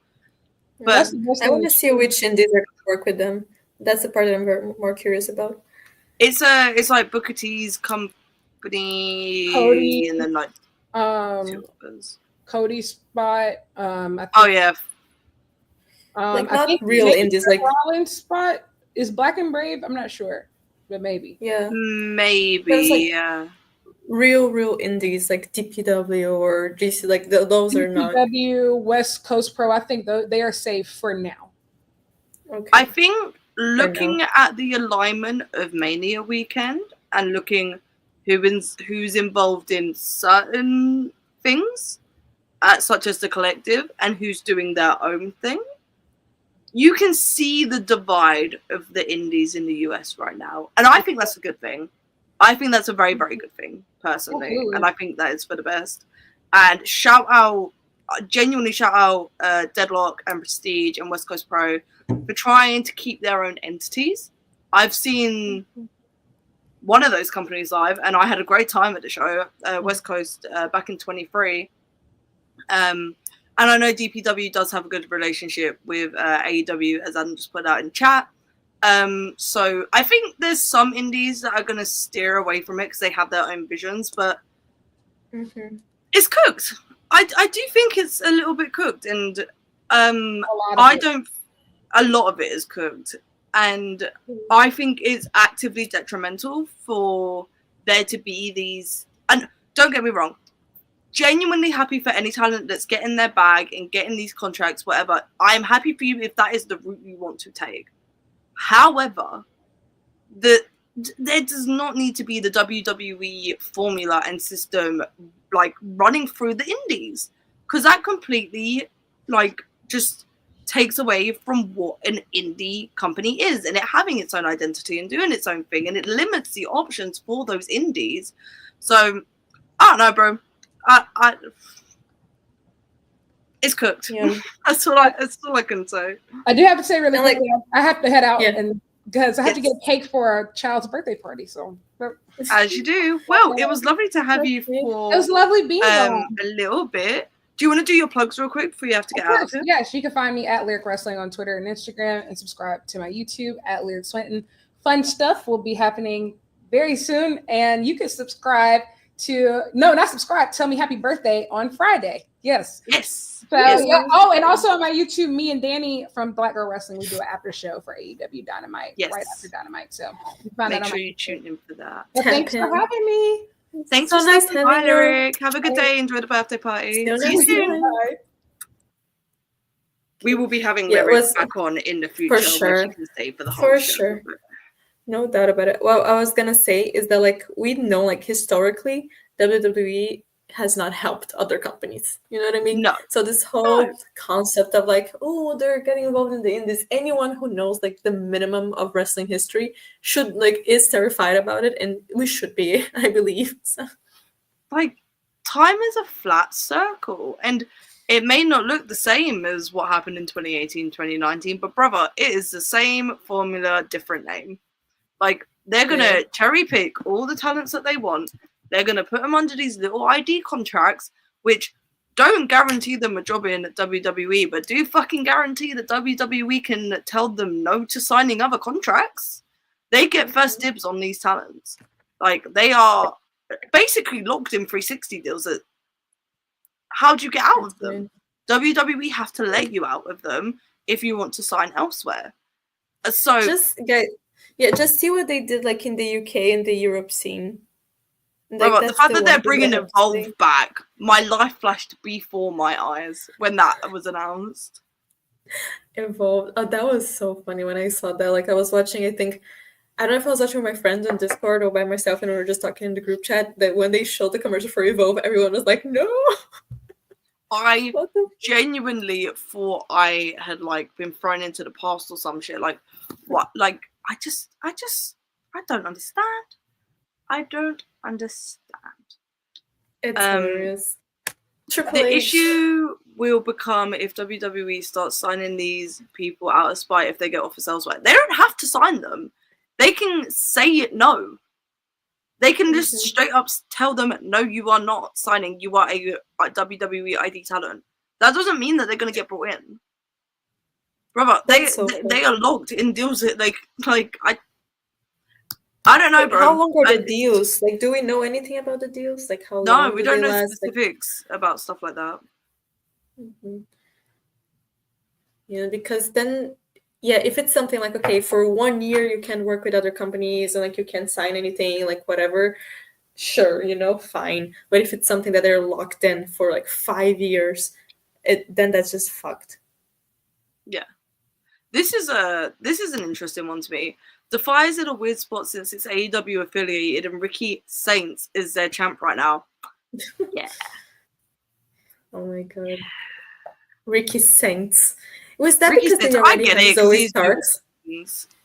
But I want to see which indies are going to work with them. That's the part that I'm more curious about. It's like Booker T's company, Cody, and then like two others. Cody Spot. Yeah. Like not real indies, like Rollins Spot is Black and Brave. I'm not sure, but maybe. Yeah. Maybe. Yeah. Real indies like DPW or GC, like those are not. DPW, West Coast Pro, I think they are safe for now. Okay. I think looking at the alignment of Mania weekend and looking who's involved in certain things, such as the collective, and who's doing their own thing, you can see the divide of the indies in the US right now. And I think that's a good thing. I think that's a very, very good thing, personally. Absolutely. And I think that is for the best. And genuinely shout out Deadlock and Prestige and West Coast Pro for trying to keep their own entities. I've seen one of those companies live, and I had a great time at the show, West Coast, back in 23. And I know DPW does have a good relationship with AEW, as Adam just put out in chat. So I think there's some indies that are going to steer away from it because they have their own visions, but it's cooked. I do think it's a little bit cooked, and a lot of it is cooked, and I think it's actively detrimental for there to be these, and don't get me wrong, genuinely happy for any talent that's getting their bag and getting these contracts, whatever. I'm happy for you if that is the route you want to take. However, there does not need to be the WWE formula and system like running through the indies, because that completely like just takes away from what an indie company is, and it having its own identity and doing its own thing, and it limits the options for those indies. So I don't know, bro. I it's cooked. Yeah. That's all I can say. I do have to say really And, like, quickly, I have to head out Yeah. and because I have to Yes. get cake for a child's birthday party. So As you do. Well, it was lovely to have you for it was lovely being on. a little bit. Do you want to do your plugs real quick before you have to get Of out course, of here? yes, you can find me at Lyric Wrestling on Twitter and Instagram, and subscribe to my YouTube at Lyric Swinton. Fun stuff will be happening very soon, and you can subscribe to not subscribe. Tell me happy birthday on Friday. Yes. Yes. So Yes. yeah. Oh, and also on my YouTube, me and Danny from Black Girl Wrestling, we do an after show for AEW Dynamite. Yes. Right after Dynamite. So you can find Make that on sure my you tune in for that. Well, thanks for having me. Thanks So for nice stopping by, having you. Lyric. Have a good day. Enjoy the birthday party. So See you nice soon. having Bye. We will be having Yeah, it Lyric was- back on in the future where sure. she can stay for the whole For show. sure. No doubt about it. Well, I was gonna say is that, like, we know, like, historically, WWE has not helped other companies. You know what I mean? No. So this whole No. concept of, like, oh, they're getting involved in the indies. Anyone who knows, like, the minimum of wrestling history is terrified about it, and we should be, I believe. So. Like, time is a flat circle, and it may not look the same as what happened in 2018, 2019, but brother, it is the same formula, different name. Like, they're going to cherry pick all the talents that they want. They're going to put them under these little ID contracts, which don't guarantee them a job in WWE, but do fucking guarantee that WWE can tell them no to signing other contracts. They get first dibs on these talents. Like, they are basically locked in 360 deals. How do you get out of them? WWE have to let you out of them if you want to sign elsewhere. So just see what they did, like, in the UK and the Europe scene. Like, the fact that they're bringing Evolve back, my life flashed before my eyes when that was announced. Evolve. Oh, that was so funny when I saw that. Like, I was watching, I don't know if I was watching with my friends on Discord or by myself, and we were just talking in the group chat, that when they showed the commercial for Evolve, everyone was like, no! I genuinely thought I had, like, been thrown into the past or some shit. Like, what? Like, I don't understand. I don't understand. It's hilarious. The issue will become if WWE starts signing these people out of spite if they get offers elsewhere. They don't have to sign them. They can say no. They can just straight up tell them, no, you are not signing. You are a WWE ID talent. That doesn't mean that they're going to get brought in. Brother, they are logged in deals that, like I don't know, bro. How long are the deals? Like, do we know anything about the deals? Like, how long? No, we don't know specifics about stuff like that. Yeah, because then, if it's something like, okay, for 1 year you can work with other companies and, like, you can't sign anything, like, whatever, sure, fine. But if it's something that they're locked in for, like, 5 years, then that's just fucked. Yeah. This is an interesting one to me. Defy is in a weird spot since it's AEW affiliated and Ricky Saints is their champ right now. Yeah. Oh my god. Ricky Saints. Was that Ricky because Saints, they already have Zoe Starks?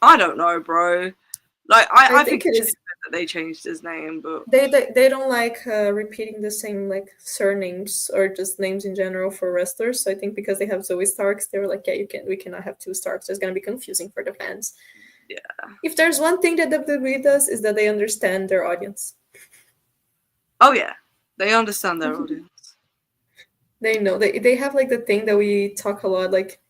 I don't know, bro. Like, I think it it is that they changed his name, but they don't like repeating the same, like, surnames or just names in general for wrestlers. So I think because they have Zoe Starks, they were like, we cannot have two Starks. It's gonna be confusing for the fans. Yeah. If there's one thing that WWE does, is that they understand their audience. Oh yeah, they understand their audience. They know they have, like, the thing that we talk a lot, like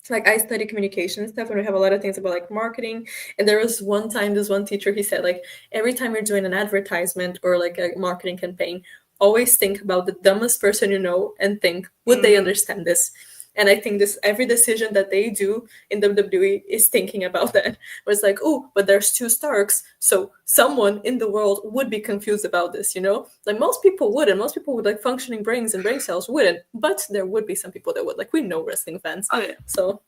I study communication and stuff, and we have a lot of things about, like, marketing. And there was one time, this one teacher, he said, like, every time you're doing an advertisement or, like, a marketing campaign, always think about the dumbest person you know and think, would they understand this? And I think every decision that they do in WWE is thinking about that. Where it's like, oh, but there's two Starks, so someone in the world would be confused about this, Like, most people wouldn't. Most people with, like, functioning brains and brain cells wouldn't. But there would be some people that would. Like, we know wrestling fans. Oh yeah. So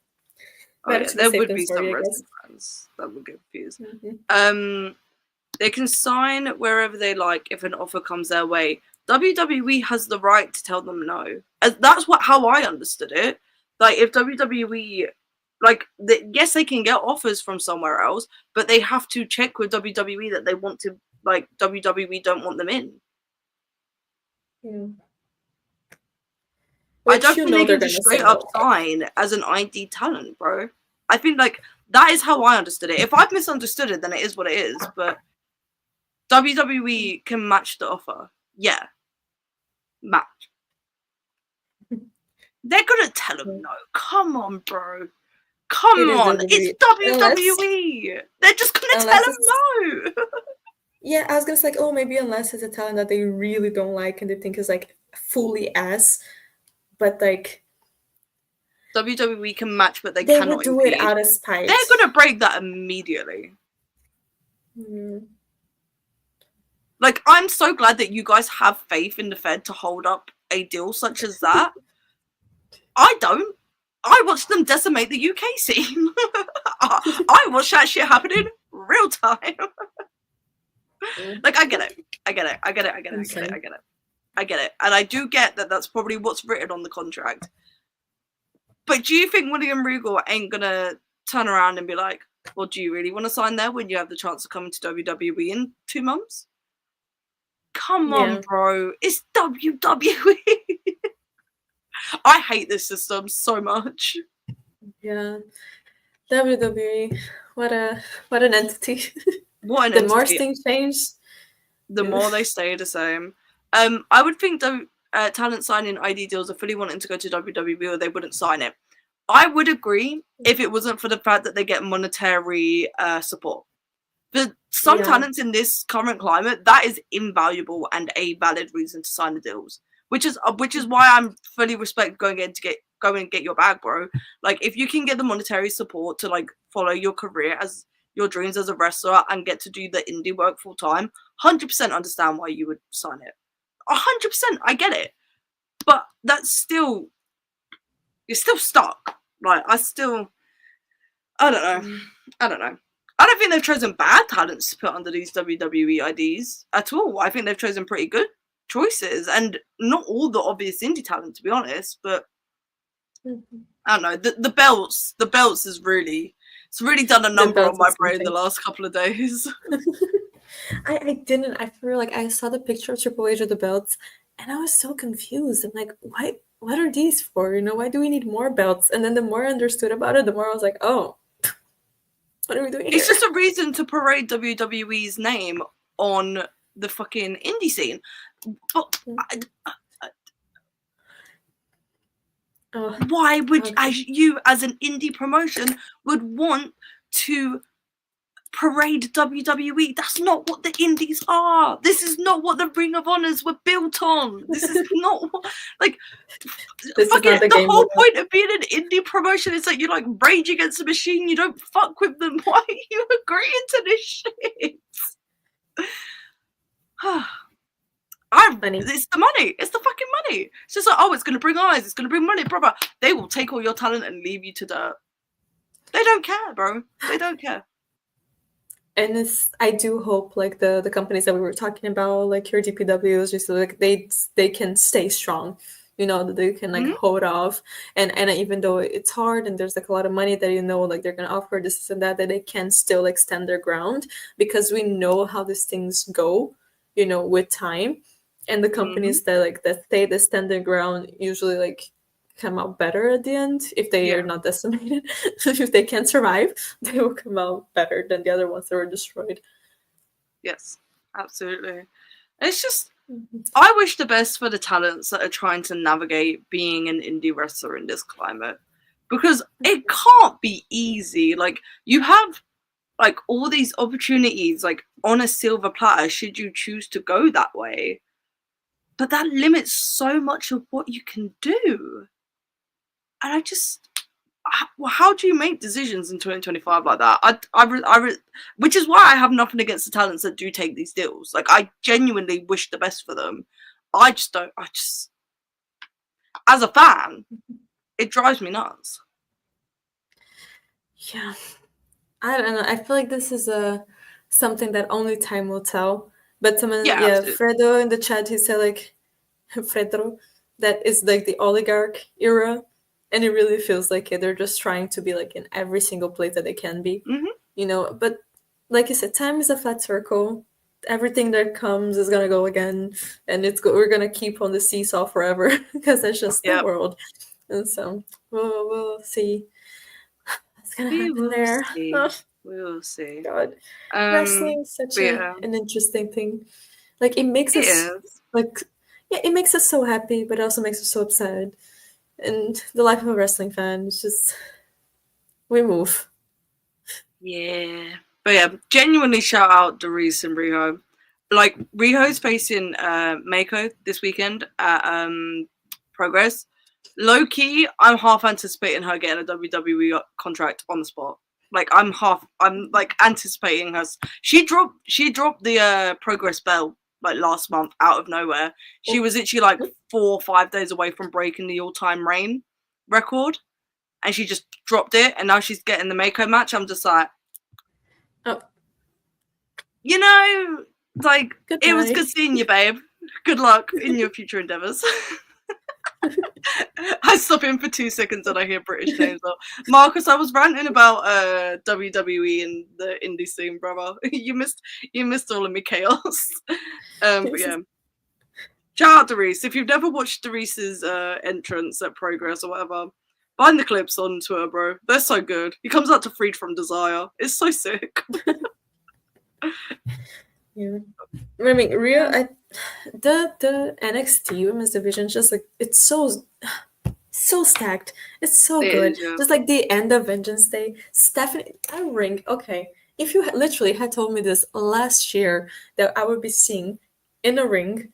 there would be some wrestling fans that would get confused. They can sign wherever they like if an offer comes their way. WWE has the right to tell them no. That's how I understood it. Like, if WWE, like, yes, they can get offers from somewhere else, but they have to check with WWE that they want to, like, WWE don't want them in. Yeah. I don't think they can just straight up sign as an ID talent, bro. I think, like, that is how I understood it. If I've misunderstood it, then it is what it is, but WWE can match the offer. Yeah. Match. They're gonna tell them no. Come on, bro. Come on. It's WWE. They're just gonna tell them no. Yeah, I was gonna say, like, oh, maybe unless it's a talent that they really don't like and they think is, like, fully ass. But, like, WWE can match, but they cannot would do impede. It out of spite. They're gonna break that immediately. Like, I'm so glad that you guys have faith in the Fed to hold up a deal such as that. I don't. I watched them decimate the UK scene. I watched that shit happen in real time. Like, I get it. I get it. And I do get that that's probably what's written on the contract. But do you think William Regal ain't gonna turn around and be like, well, do you really want to sign there when you have the chance to come into WWE in 2 months? Come on, bro. It's WWE. I hate this system so much. Yeah. WWE. What an entity. What an the entity. more things change, the more they stay the same. I would think talent signing ID deals are fully wanting to go to WWE or they wouldn't sign it. I would agree if it wasn't for the fact that they get monetary support. For some talents in this current climate, that is invaluable and a valid reason to sign the deals. Which is why I'm fully respect go and get your bag, bro. Like, if you can get the monetary support to, like, follow your career as your dreams as a wrestler and get to do the indie work full time, 100% understand why you would sign it. 100%, I get it. But that's still, you're still stuck. Like, I don't know. I don't think they've chosen bad talents to put under these WWE IDs at all. I think they've chosen pretty good choices, and not all the obvious indie talent, to be honest. But I don't know. The belts is really, it's really done a number on my brain the last couple of days. I feel like I saw the picture of Triple H with the belts, and I was so confused. I'm like, why? What are these for? You know, why do we need more belts? And then the more I understood about it, the more I was like, oh, what are we doing here? It's just a reason to parade WWE's name on the fucking indie scene. But why would you, as an indie promotion, would want to parade WWE? That's not what the indies are. This is not what the Ring of Honors were built on. This is not what, like, the whole point of being an indie promotion is that you, like, rage against the machine. You don't fuck with them. Why are you agreeing to this shit? It's the money. It's the fucking money. It's just like, oh, it's going to bring eyes. It's going to bring money, brother. They will take all your talent and leave you to dirt. They don't care, bro. They don't care. And I do hope, like, the companies that we were talking about, like your DPWs, just like they can stay strong. You know, that they can, like, hold off. And even though it's hard and there's, like, a lot of money that, you know, like, they're going to offer this and that they can still, like, stand their ground, because we know how these things go, you know, with time. And the companies that stand their ground usually, like, come out better at the end if they are not decimated. If they can survive, they will come out better than the other ones that were destroyed. Yes, absolutely. It's just, I wish the best for the talents that are trying to navigate being an indie wrestler in this climate, because it can't be easy. Like, you have, like, all these opportunities, like, on a silver platter should you choose to go that way, but that limits so much of what you can do. And I just, how do you make decisions in 2025 like that? Which is why I have nothing against the talents that do take these deals. Like, I genuinely wish the best for them. I just, as a fan, it drives me nuts. Yeah. I don't know. I feel like this is something that only time will tell. But someone, Fredo in the chat, he said, like, Fredo, that is, like, the oligarch era. and it really feels like it. They're just trying to be like in every single place that they can be, you know. But like you said, time is a flat circle. Everything that comes is gonna go again, and we're gonna keep on the seesaw forever because that's just the world. And so we'll see what's gonna happen there. See. We will see. God, wrestling is such an interesting thing. Like it makes us it makes us so happy, but it also makes us so upset. And the life of a wrestling fan is just we move. Yeah. But yeah, genuinely shout out Doris and Riho. Like Riho's facing Mako this weekend at Progress. Low key, I'm half anticipating her getting a WWE contract on the spot. Like I'm like anticipating her. She dropped the Progress belt like last month out of nowhere. She was literally like 4 or 5 days away from breaking the all-time reign record, and she just dropped it. And now she's getting the Mako match. I'm just like, you know, like it was good seeing you, babe. Good luck in your future endeavors. I stop in for 2 seconds and I hear British names though. Marcus, I was ranting about WWE and the indie scene, brother. You missed all of me chaos. But yeah. Shout out to Reese. If you've never watched Reese's entrance at Progress or whatever, find the clips on Twitter, bro. They're so good. He comes out to Freed from Desire. It's so sick. Yeah. I mean, the NXT women's division just like it's so stacked. It's so good. Just like the end of Vengeance Day, Stephanie, that ring. Okay, if you literally had told me this last year that I would be seeing in a ring,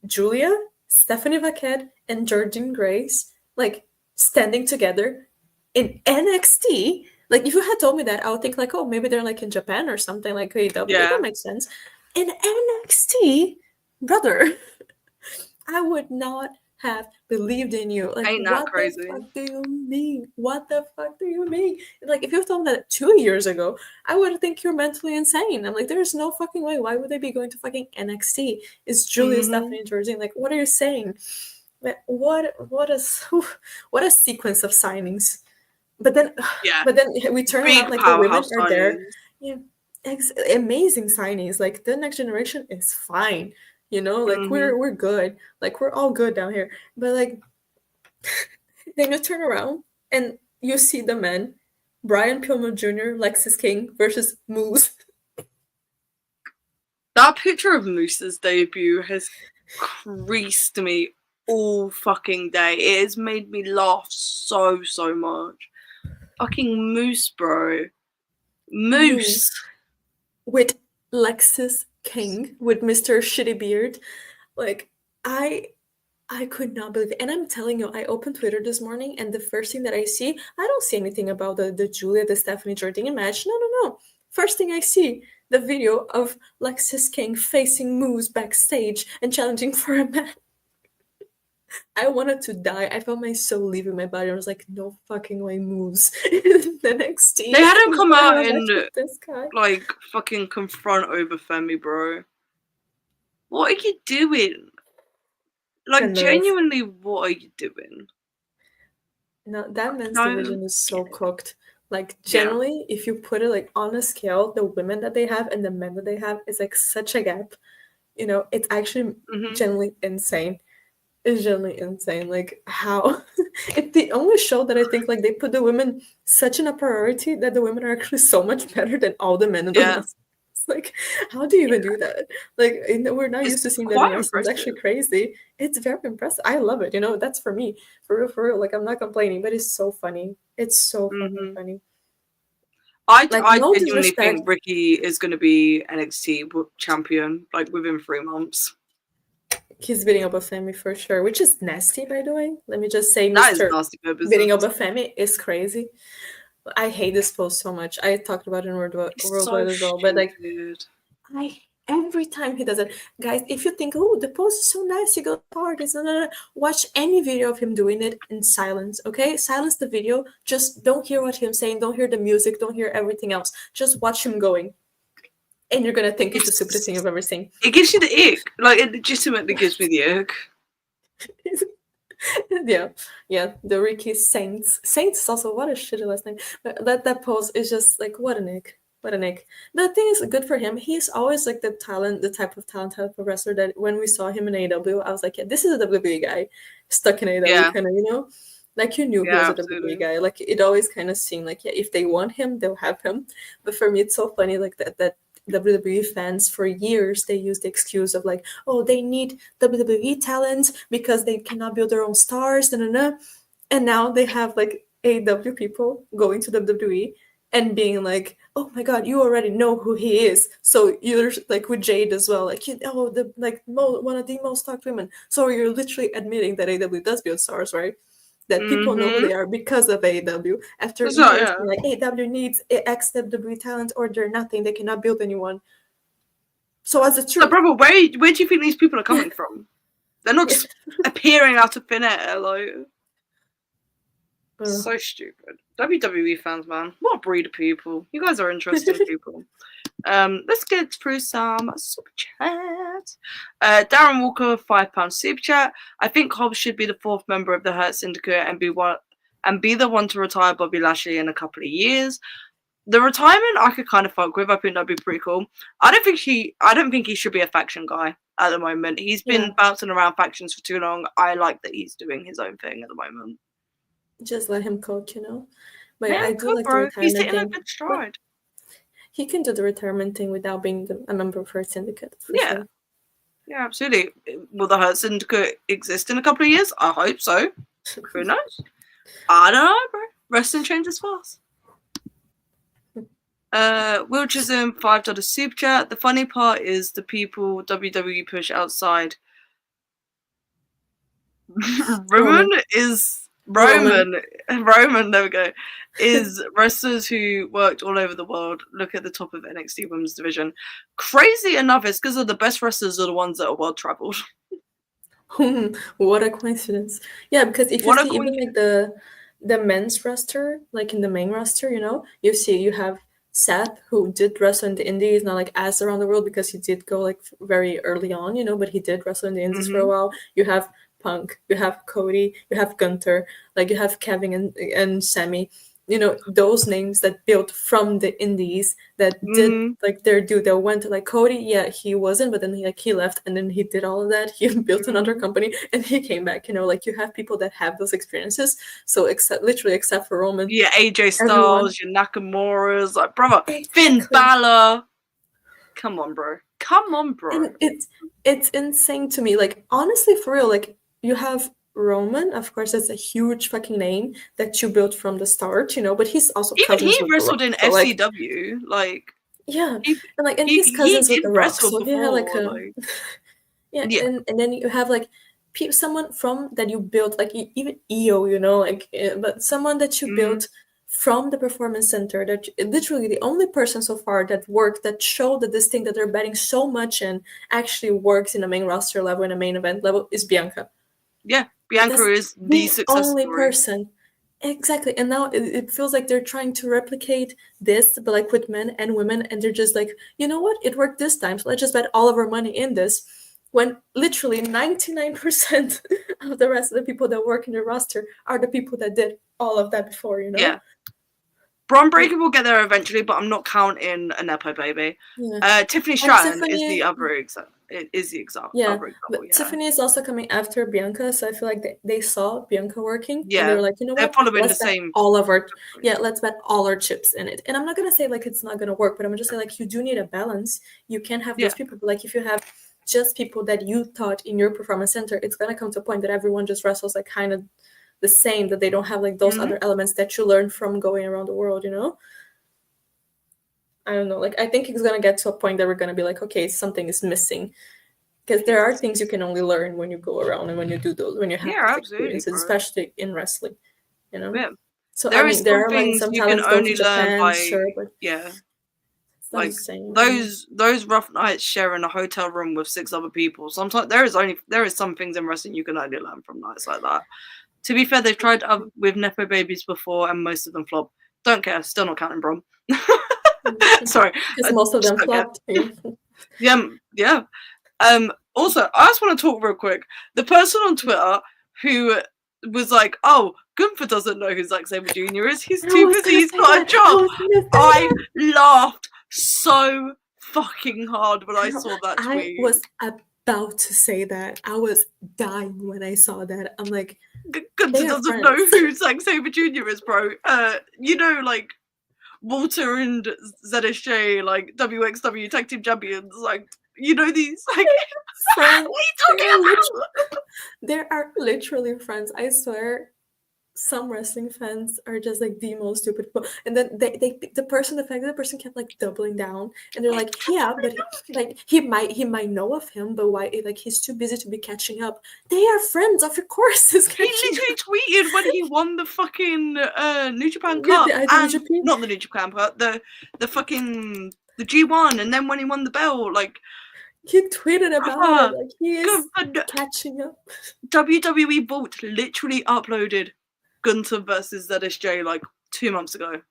Giulia, Stephanie Vaquer, and Jordynne Grace like standing together in NXT. Like, if you had told me that, I would think, like, oh, maybe they're, like, in Japan or something, like AEW. Yeah. That makes sense. In NXT, brother, I would not have believed in you. Like, ain't that crazy? What the fuck do you mean? What the fuck do you mean? Like, if you told me that 2 years ago, I would think you're mentally insane. I'm like, there's no fucking way. Why would they be going to fucking NXT? It's Giulia, Stephanie, and Jordynne. Like, what are you saying? What a sequence of signings. But then we turn around like the women are there. Yeah, amazing signings. Like the next generation is fine. You know, like we're good. Like we're all good down here. But like, then you turn around and you see the men, Brian Pillman Jr., Lexis King versus Moose. That picture of Moose's debut has creased me all fucking day. It has made me laugh so much. Fucking Moose, bro. Moose. With Lexis King, with Mr. Shitty Beard. Like, I could not believe it. And I'm telling you, I opened Twitter this morning, and the first thing that I see, I don't see anything about the Giulia, the Stephanie Jordynne match. No. First thing I see, the video of Lexis King facing Moose backstage and challenging for a match. I wanted to die. I felt my soul leaving my body. I was like, no fucking way, Moose. The next team. They had him come out and like fucking confront over Femi, bro. What are you doing? Like, genuinely, what are you doing? No, that men's division is so cooked. Like, generally, if you put it like on a scale, the women that they have and the men that they have is like such a gap. You know, it's actually generally insane. It's generally insane. Like, how it's the only show that I think like they put the women such in a priority that the women are actually so much better than all the men in the house. It's like, how do you even do that? Like, we're not used to seeing that in wrestling. It's actually crazy. It's very impressive. I love it. You know, that's for me. For real. Like, I'm not complaining, but it's so funny. It's so fucking funny. I genuinely think Ricky is going to be NXT champion like within 3 months. He's beating up a Femi for sure, which is nasty, by the way. Let me just say, Mr. Beating up a Femi is crazy. I hate this post so much. I talked about it in Worldwide as well, but like, every time he does it, guys, if you think, oh, the post is so nice, you go hard, watch any video of him doing it in silence, okay? Silence the video. Just don't hear what he's saying. Don't hear the music. Don't hear everything else. Just watch him going. And you're going to think it's the stupidest thing you've ever seen. It gives you the ick. Like, it legitimately gives me the ick. yeah, the Ricky Saints. Saints is also what a shitty last name. But that pose is just like what an ick. What an ick. The thing is good for him. He's always like the type of wrestler that when we saw him in AEW, I was like, yeah, this is a WWE guy stuck in AEW kind of, you know? Like you knew he was a WWE guy. Like it always kind of seemed like, yeah, if they want him, they'll have him. But for me, it's so funny like that WWE fans for years they use the excuse of like, oh, they need WWE talent because they cannot build their own stars, and now they have like AEW people going to WWE and being like, oh my god, you already know who he is, so you're like with Jade as well, like one of the most talked women. So you're literally admitting that AEW does build stars, right? That people know who they are because of AEW. After years, like AEW needs ex-WWE talent or they're nothing. They cannot build anyone. So as a truth, so brother, where do you think these people are coming from? They're not just appearing out of thin air, like. So stupid. WWE fans, man. What a breed of people. You guys are interesting people. Let's get through some super chat. Darren Walker, £5 super chat. I think Hobbs should be the fourth member of the Hurt Syndicate and be the one to retire Bobby Lashley in a couple of years. The retirement I could kind of fuck with. I think that'd be pretty cool. I don't think he should be a faction guy at the moment. He's been bouncing around factions for too long. I like that he's doing his own thing at the moment. Just let him coach, you know. But I do like the retirement He's taking thing. a good stride. He can do the retirement thing without being a member of Hurt Syndicate. Sure. Yeah, absolutely. Will the Hurt Syndicate exist in a couple of years? I hope so. Who knows? I don't know, bro. Wrestling changes fast. Will Chisholm, $5 super chat. The funny part is the people WWE push outside. Roman, there we go, is wrestlers who worked all over the world. Look at the top of NXT Women's Division. Crazy enough, it's because of the best wrestlers are the ones that are world traveled. What a coincidence. Yeah, because if you see even like the men's roster, like in the main roster, you know, you have Seth, who did wrestle in the indies, not like as around the world because he did go like very early on, you know, but he did wrestle in the indies for a while. You have Punk, you have Cody, you have Gunther, like you have Kevin and Sammy, you know, those names that built from the indies that did like their due. That went to like Cody, he wasn't, but then he left and then he did all of that. He built another company and he came back. You know, like you have people that have those experiences. So except for Roman, AJ Styles, your Nakamura's, like brother, Finn Balor. Come on, bro. And it's insane to me. Like honestly, for real, like you have Roman, of course, that's a huge fucking name that you built from the start, you know, but he's also even he wrestled in FCW, and he's cousins with The Rock, so he had like and then you have like someone from that you built, like even EO, you know, like but someone that you built from the performance center, that literally the only person so far that showed that this thing that they're betting so much in actually works in a main roster level, in a main event level, is Bianca. Yeah, Bianca is the success only story. Person. Exactly. And now it feels like they're trying to replicate this, but like with men and women, and they're just like, you know what? It worked this time, so let's just bet all of our money in this. When literally 99% of the rest of the people that work in the roster are the people that did all of that before, you know? Yeah. Braun Breaker will get there eventually, but I'm not counting a Nepo baby. Yeah. Tiffany Stratton is the other example. It is the example. Yeah, but Tiffany is also coming after Bianca, so I feel like they saw Bianca working. Yeah, and they were like, you know what? They're following the same. Let's bet all our chips in it. And I'm not gonna say like it's not gonna work, but I'm just say like you do need a balance. You can't have those people, but like if you have just people that you thought in your performance center, it's gonna come to a point that everyone just wrestles like kind of the same, that they don't have like those other elements that you learn from going around the world, you know? I don't know. Like, I think it's going to get to a point that we're going to be like, okay, something is missing. Because there are things you can only learn when you go around and when you do those, when you have experiences, especially in wrestling, you know? Yeah. So, there are like some talents go to Japan, sure, but it's like those rough nights sharing a hotel room with 6 other people. Sometimes there is some things in wrestling you can only learn from nights like that. To be fair, they've tried with Nepo babies before, and most of them flop. Don't care. Still not counting Brom. Sorry, because most of them flopped. Yeah. Also, I just want to talk real quick. The person on Twitter who was like, oh, Gunther doesn't know who Zack Sabre Jr. is. He's too busy. He's got a job. I laughed so fucking hard when I saw that tweet. I was about to say that. I was dying when I saw that. I'm like, Gunther doesn't know who Zack Sabre Jr. is, bro. You know, like Walter and ZSJ, like WXW Tag Team Champions, like, you know, these like friends. What are you talking about? There are literally friends. I swear, some wrestling fans are just like the most stupid people. And then the person kept like doubling down, and they're like, yeah, but like he might know of him, but why? Like he's too busy to be catching up. They are friends, of course. He literally tweeted when he won the fucking New Japan Cup, not the New Japan Cup, the fucking the G1, and then when he won the belt, like. He tweeted about it, like he is catching up. WWE Vault literally uploaded Gunther versus ZSJ like 2 months ago.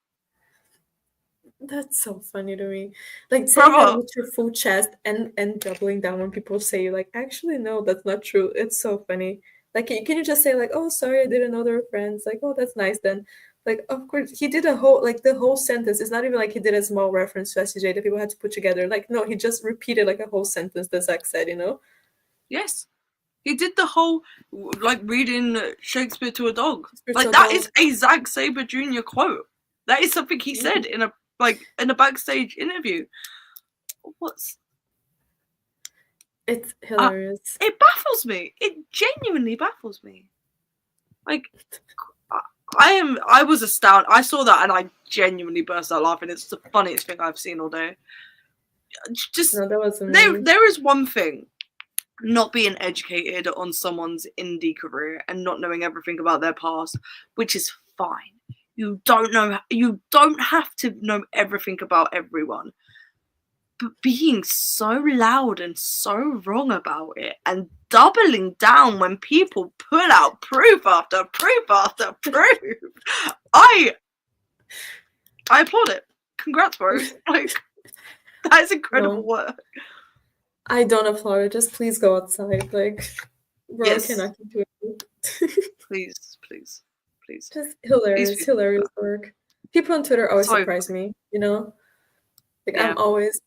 That's so funny to me. Like saying that with your full chest and doubling down when people say like, actually no, that's not true. It's so funny. Like, can you just say like, oh, sorry, I didn't know they were friends. Like, oh, that's nice then. Like, of course, he did the whole sentence. It's not even like he did a small reference to SCJ that people had to put together. Like, no, he just repeated like a whole sentence that Zack said, you know? Yes. He did the whole, like, reading Shakespeare to a dog. Like, that is a Zack Sabre Jr. quote. That is something he said in a backstage interview. It's hilarious. It baffles me. It genuinely baffles me. Like, I was astounded. I saw that and I genuinely burst out laughing. It's the funniest thing I've seen all day. Just no, that was amazing. There is one thing, not being educated on someone's indie career and not knowing everything about their past, which is fine. You don't have to know everything about everyone. But being so loud and so wrong about it and doubling down when people pull out proof after proof after proof, I applaud it. Congrats, bro. Like, that is incredible work. I don't applaud it. Just please go outside. Like, bro, I cannot keep doing it. Please. Just hilarious work. People on Twitter always surprise me, you know? Like, I'm always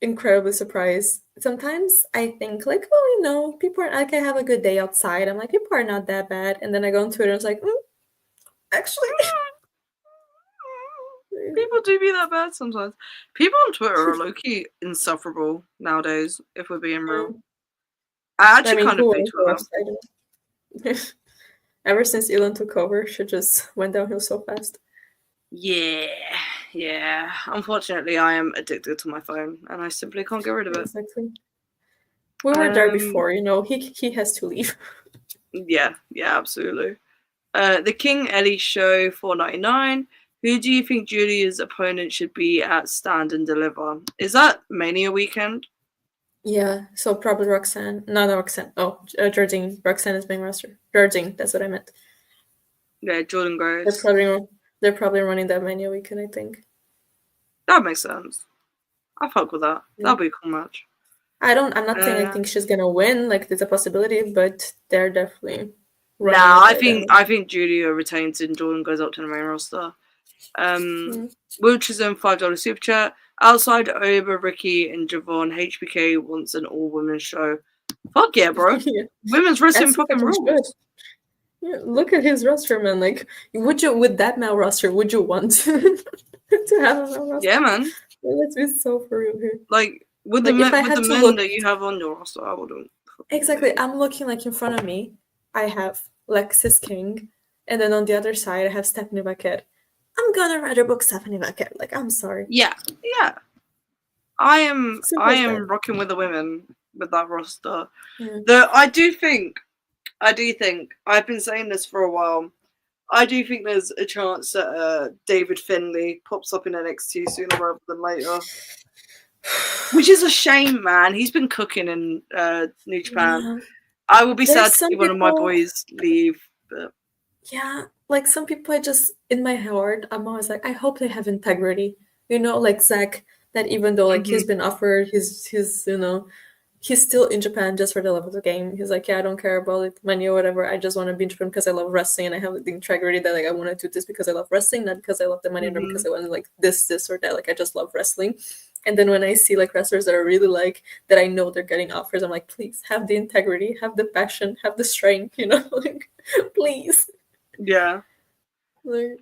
incredibly surprised. Sometimes I think like, oh, you know, people are like, I have a good day outside. I'm like, people are not that bad. And then I go on Twitter and it's like, actually, people do be that bad sometimes. People on Twitter are low-key insufferable nowadays, if we're being real. I actually kind of hate Twitter. Ever since Elon took over, shit just went downhill so fast. Yeah. Unfortunately, I am addicted to my phone, and I simply can't get rid of it. Exactly. We were there before, you know. He has to leave. Yeah, absolutely. The King Ellie Show, $4.99. Who do you think Giulia's opponent should be at Stand and Deliver? Is that Mania weekend? Yeah, so probably Roxanne. No, Roxanne. Oh, Jardine. Roxanne is being rostered. Jardine, that's what I meant. Yeah, Jordan Grace. They're probably running that Mania weekend, I think. That makes sense. I fuck with that. Yeah. That'll be a cool match. I'm not saying I think she's gonna win. Like, there's a possibility, but they're definitely. I think Giulia retains and Jordan goes up to the main roster. Will Chisholm, $5 super chat. Outside Oba, Ricky, and Javon, HBK wants an all-women's show. Fuck yeah, bro. Yeah. Women's wrestling fucking rules. Yeah, look at his roster, man. Like, with that male roster, would you want to have a male roster? Yeah, man. Let's be so for real here. Like, with the men that you have on your roster, I wouldn't. Exactly. I'm looking like in front of me. I have Lexis King, and then on the other side, I have Stephanie Vaquer. I'm gonna rather book Stephanie Vaquer. Like, I'm sorry. Yeah. I am rocking with the women with that roster. Yeah. I do think I've been saying this for a while. I do think there's a chance that David Finlay pops up in NXT sooner rather than later. Which is a shame, man. He's been cooking in New Japan. Yeah. I will be sad to see one of my boys leave. But... Yeah, like some people, in my heart, I'm always like, I hope they have integrity. You know, like Zach, that even though like he's been offered his he's still in Japan just for the love of the game. He's like, yeah, I don't care about like money or whatever. I just want to be in Japan because I love wrestling and I have like, the integrity that like I want to do this because I love wrestling, not because I love the money or because I want like this or that. Like I just love wrestling. And then when I see like wrestlers that are really like that, I know they're getting offers. I'm like, please have the integrity, have the passion, have the strength. You know, like please. Yeah. Like,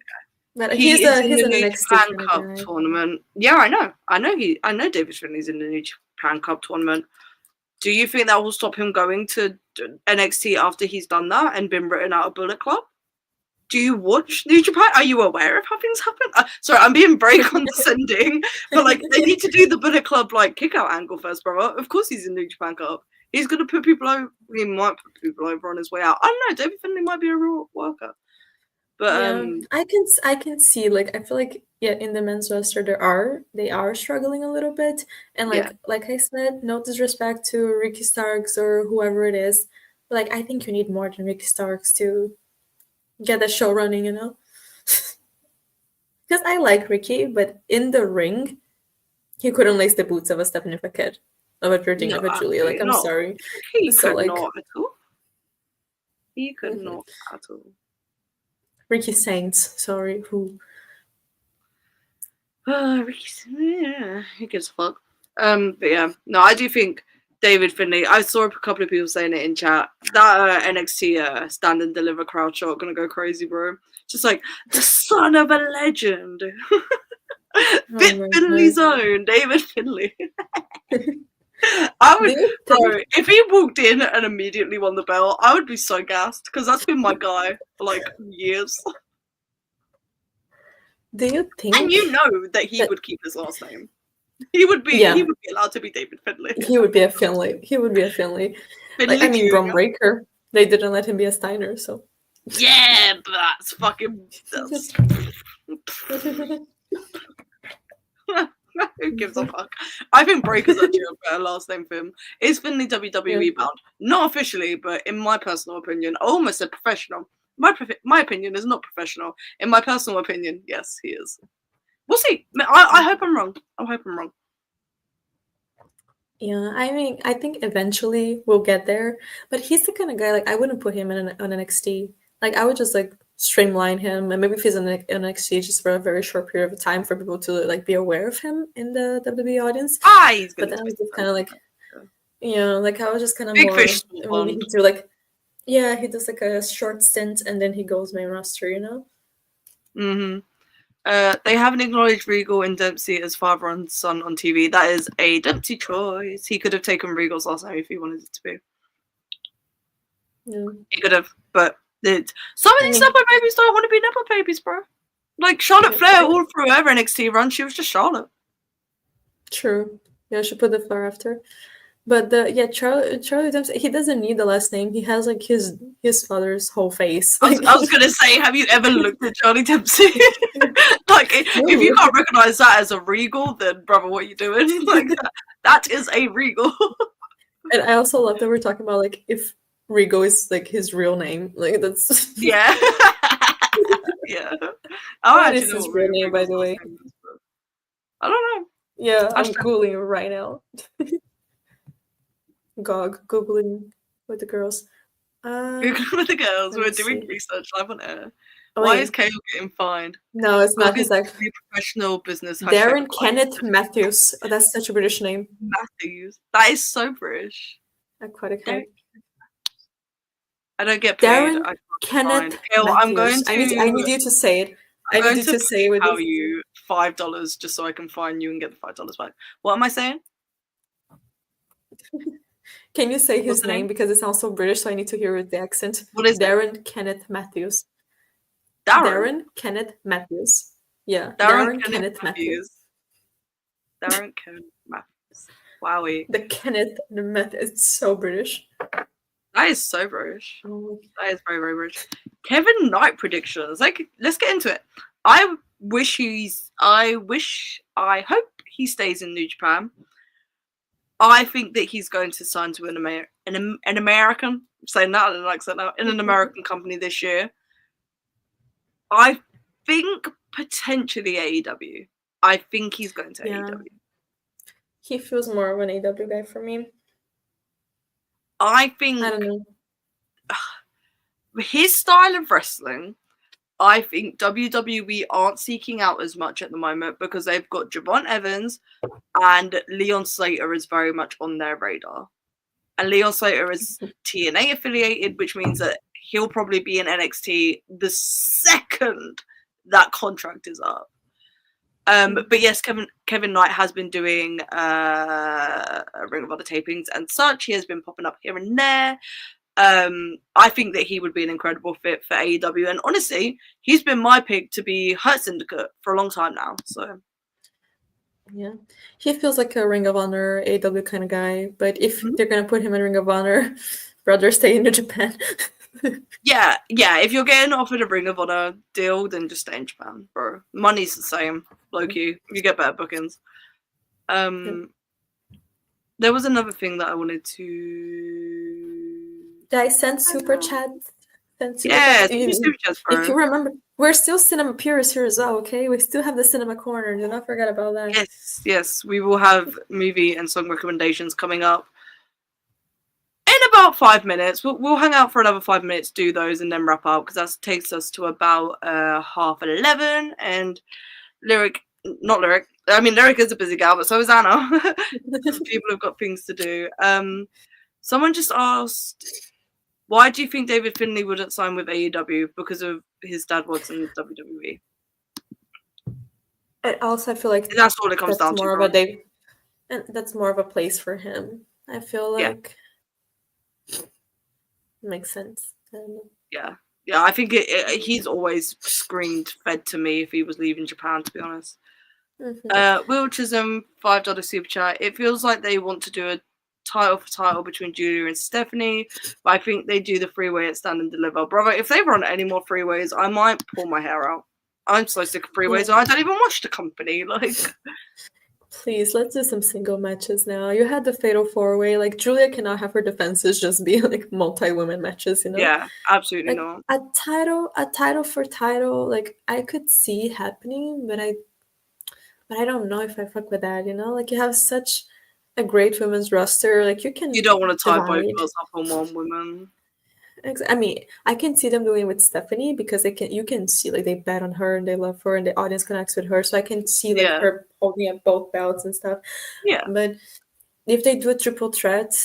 but He's an in the New NXT Japan kind of Cup guy. tournament. Yeah, I know David Finley's in the New Japan Cup tournament. Do you think that will stop him going to NXT after he's done that and been written out of Bullet Club? Do you watch New Japan? Are you aware of how things happen? Sorry, I'm being very condescending, but like they need to do the Bullet Club like kick out angle first, brother. Of course he's in New Japan Cup. He's gonna put people over. He might put people over on his way out. I don't know. David Finley might be a real worker. But yeah, I can see like I feel like in the men's roster they are struggling a little bit, and like I said, no disrespect to Ricky Starks or whoever it is, but like I think you need more than Ricky Starks to get the show running, you know. Because I like Ricky, but in the ring, he couldn't lace the boots of a Stephanie Vaquer, of a Jordan, of a Giulia. Like I'm sorry, he could not at all. He could not at all. Ricky Saints, sorry, who? Yeah, he gives a fuck. But yeah, no, I do think David Finley. I saw a couple of people saying it in chat. That NXT stand and deliver crowd shot gonna go crazy, bro. Just like the son of a legend, Finley's own David Finley. I would, bro. If he walked in and immediately won the belt, I would be so gassed because that's been my guy for like years. Do you think? And you know that he would keep his last name. He would be. He would be allowed to be David Finley. He would be a Finley. Like, I mean, Bron Breakker. They didn't let him be a Steiner, so. Yeah, but that's fucking. Who gives a fuck? I think Breaker's actually a better last name for him. Is Finley WWE bound? Not officially, but in my personal opinion, I almost said professional. My opinion is not professional. In my personal opinion, yes, he is. We'll see. I hope I'm wrong. Yeah, I mean, I think eventually we'll get there. But he's the kind of guy, like, I wouldn't put him on NXT. Like, I would just, like, streamline him. And maybe if he's in NXT just for a very short period of time for people to, like, be aware of him in the WWE audience. But then I was just kind of like, like, I was just kind of more... Maybe he do, like... Yeah, he does, like, a short stint and then he goes main roster, you know? Mm-hmm. They haven't acknowledged Regal and Dempsey as father and son on TV. That is a Dempsey choice. He could have taken Regal's last name if he wanted it to be. Yeah. He could have, but some of these Nepo babies don't want to be Nepo babies, bro. Like Charlotte Flair, all through her NXT run, she was just Charlotte. True. Yeah, she put the Flair after. But Charlie Dempsey, he doesn't need the last name. He has like his father's whole face. I was gonna say, have you ever looked at Charlie Dempsey? Like, if you can't recognize that as a Regal, then brother, what are you doing? Like, that is a Regal. And I also love that we're talking about like if Regal is like his real name. Like that's yeah. Yeah. What is his real name, by the way? I don't know. Yeah, I'm Googling it right now. GOG, Googling with the girls. Googling with the girls. We're doing research live on air. Why is Kale getting fined? No, it's not. It's like professional business. Darren Kenneth Matthews. Oh, that's such a British name. Matthews. That is so British. Aquatic. I don't get paid. Darren Kenneth Kale, I'm going to. I need you to say it. I need you to say it with tell you $5 just so I can fine you and get the $5 back. What am I saying? Can you say his name because it sounds so British? So I need to hear with the accent. What is Darren Kenneth Matthews? Darren Kenneth Matthews. Yeah, Darren Kenneth Matthews. Darren Kenneth Matthews. Wowie. The Kenneth Matthews. It's so British. That is so British. That is very, very British. Kevin Knight predictions. Like, let's get into it. I hope he stays in New Japan. I think that he's going to sign to an American. I'm saying that, I don't like saying that. In an American company this year. I think potentially AEW. I think he's going to AEW. He feels more of an AEW guy for me. I think I don't know. his style of wrestling, I think WWE aren't seeking out as much at the moment because they've got Javon Evans and Leon Slater is very much on their radar. And Leon Slater is TNA affiliated, which means that he'll probably be in NXT the second that contract is up. But yes, Kevin Knight has been doing Ring of Honor tapings and such. He has been popping up here and there. I think that he would be an incredible fit for AEW, and honestly, he's been my pick to be Hurt Syndicate for a long time now. So yeah, he feels like a Ring of Honor AEW kind of guy. But if they're gonna put him in Ring of Honor, rather stay in New Japan. yeah. If you're getting offered a Ring of Honor deal, then just stay in Japan, bro. Money's the same, low key. You get better bookings. There was another thing that I wanted to. Did I send super chat? Yeah, super chats, bro. If you remember, we're still cinema purists here as well, okay? We still have the cinema corner. Do not forget about that. Yes. We will have movie and song recommendations coming up in about 5 minutes. We'll hang out for another 5 minutes, do those, and then wrap up because that takes us to about 11:30. And Lyric is a busy gal, but so is Anna. People have got things to do. Someone just asked, why do you think David Finlay wouldn't sign with AEW? Because of his dad was in WWE. And also, I feel like that's all it comes down to. And that's more of a place for him. I feel like makes sense. Yeah. I think he's always screamed fed to me if he was leaving Japan, to be honest. Will Chisholm, $5 super chat. It feels like they want to do a title for title between Giulia and Stephanie, but I think they do the freeway at Stand and Deliver. Brother, if they run any more freeways, I might pull my hair out. I'm so sick of freeways and I don't even watch the company. Like, please, let's do some single matches now. You had the Fatal 4-Way. Like, Giulia cannot have her defenses just be like multi-women matches, you know? Yeah, absolutely not. A title for title, like I could see happening, but I don't know if I fuck with that, you know? Like, you have such a great women's roster, like you don't want to tie both girls up on one woman. I mean, I can see them doing it with Stephanie because you can see like they bet on her and they love her and the audience connects with her, so I can see like her holding up both belts and stuff. Yeah, but if they do a triple threat,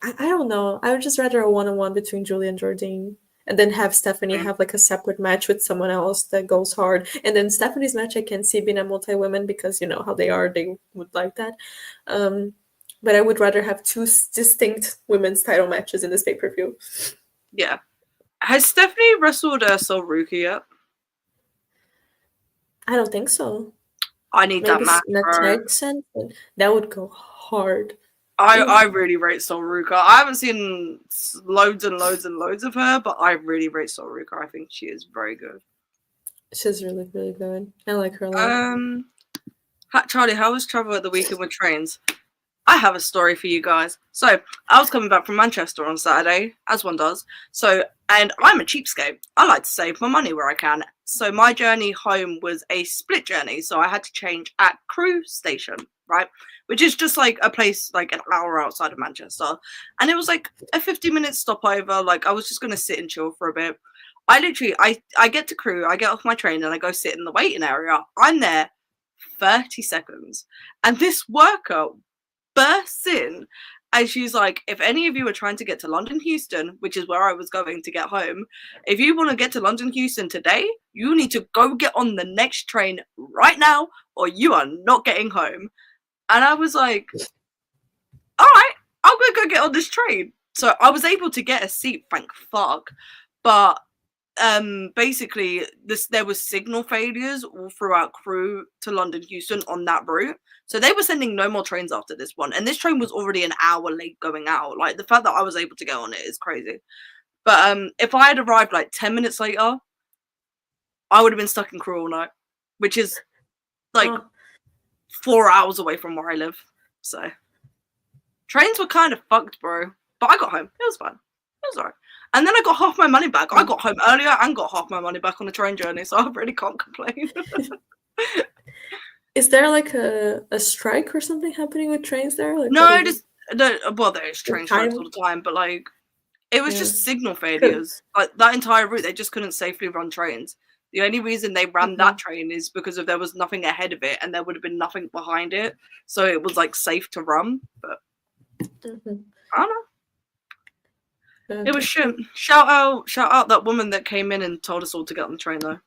I don't know. I would just rather a one-on-one between Giulia and Jordine. And then have Stephanie have like a separate match with someone else that goes hard. And then Stephanie's match, I can see being a multi-women because you know how they are. They would like that. But I would rather have two distinct women's title matches in this pay-per-view. Yeah. Has Stephanie wrestled Sol Ruka yet? I don't think so. I need that match, bro. That would go hard. I really rate Sol Ruka. I haven't seen loads and loads and loads of her, but I really rate Sol Ruka. I think she is very good. She's really, really good. I like her a lot. Charlie, how was travel at the weekend with trains? I have a story for you guys. So, I was coming back from Manchester on Saturday, as one does. And I'm a cheapskate. I like to save my money where I can. So, my journey home was a split journey. So, I had to change at Crewe Station, right? Which is just like a place like an hour outside of Manchester. And it was like a 50-minute stopover. Like, I was just going to sit and chill for a bit. I get to Crewe, I get off my train and I go sit in the waiting area. I'm there 30 seconds. And this worker bursts in and she's like, if any of you are trying to get to London Euston, which is where I was going to get home, if you want to get to London Euston today, you need to go get on the next train right now or you are not getting home. And I was like, all right, I'm going to go get on this train. So I was able to get a seat, thank fuck. But basically, there was signal failures all throughout Crewe to London Euston on that route. So they were sending no more trains after this one. And this train was already an hour late going out. Like, the fact that I was able to get on it is crazy. But if I had arrived like 10 minutes later, I would have been stuck in Crewe all night, which is like 4 hours away from where I live. So trains were kind of fucked, bro. But I got home. It was fine. It was alright. And then I got half my money back. I got home earlier and got half my money back on the train journey, so I really can't complain. Is there like a strike or something happening with trains there? Like, no, Well, there's train strikes all the time, but like it was just signal failures. Like that entire route, they just couldn't safely run trains. The only reason they ran that train is because of there was nothing ahead of it, and there would have been nothing behind it, so it was like safe to run. But I don't know. It was shit. Shout out that woman that came in and told us all to get on the train though.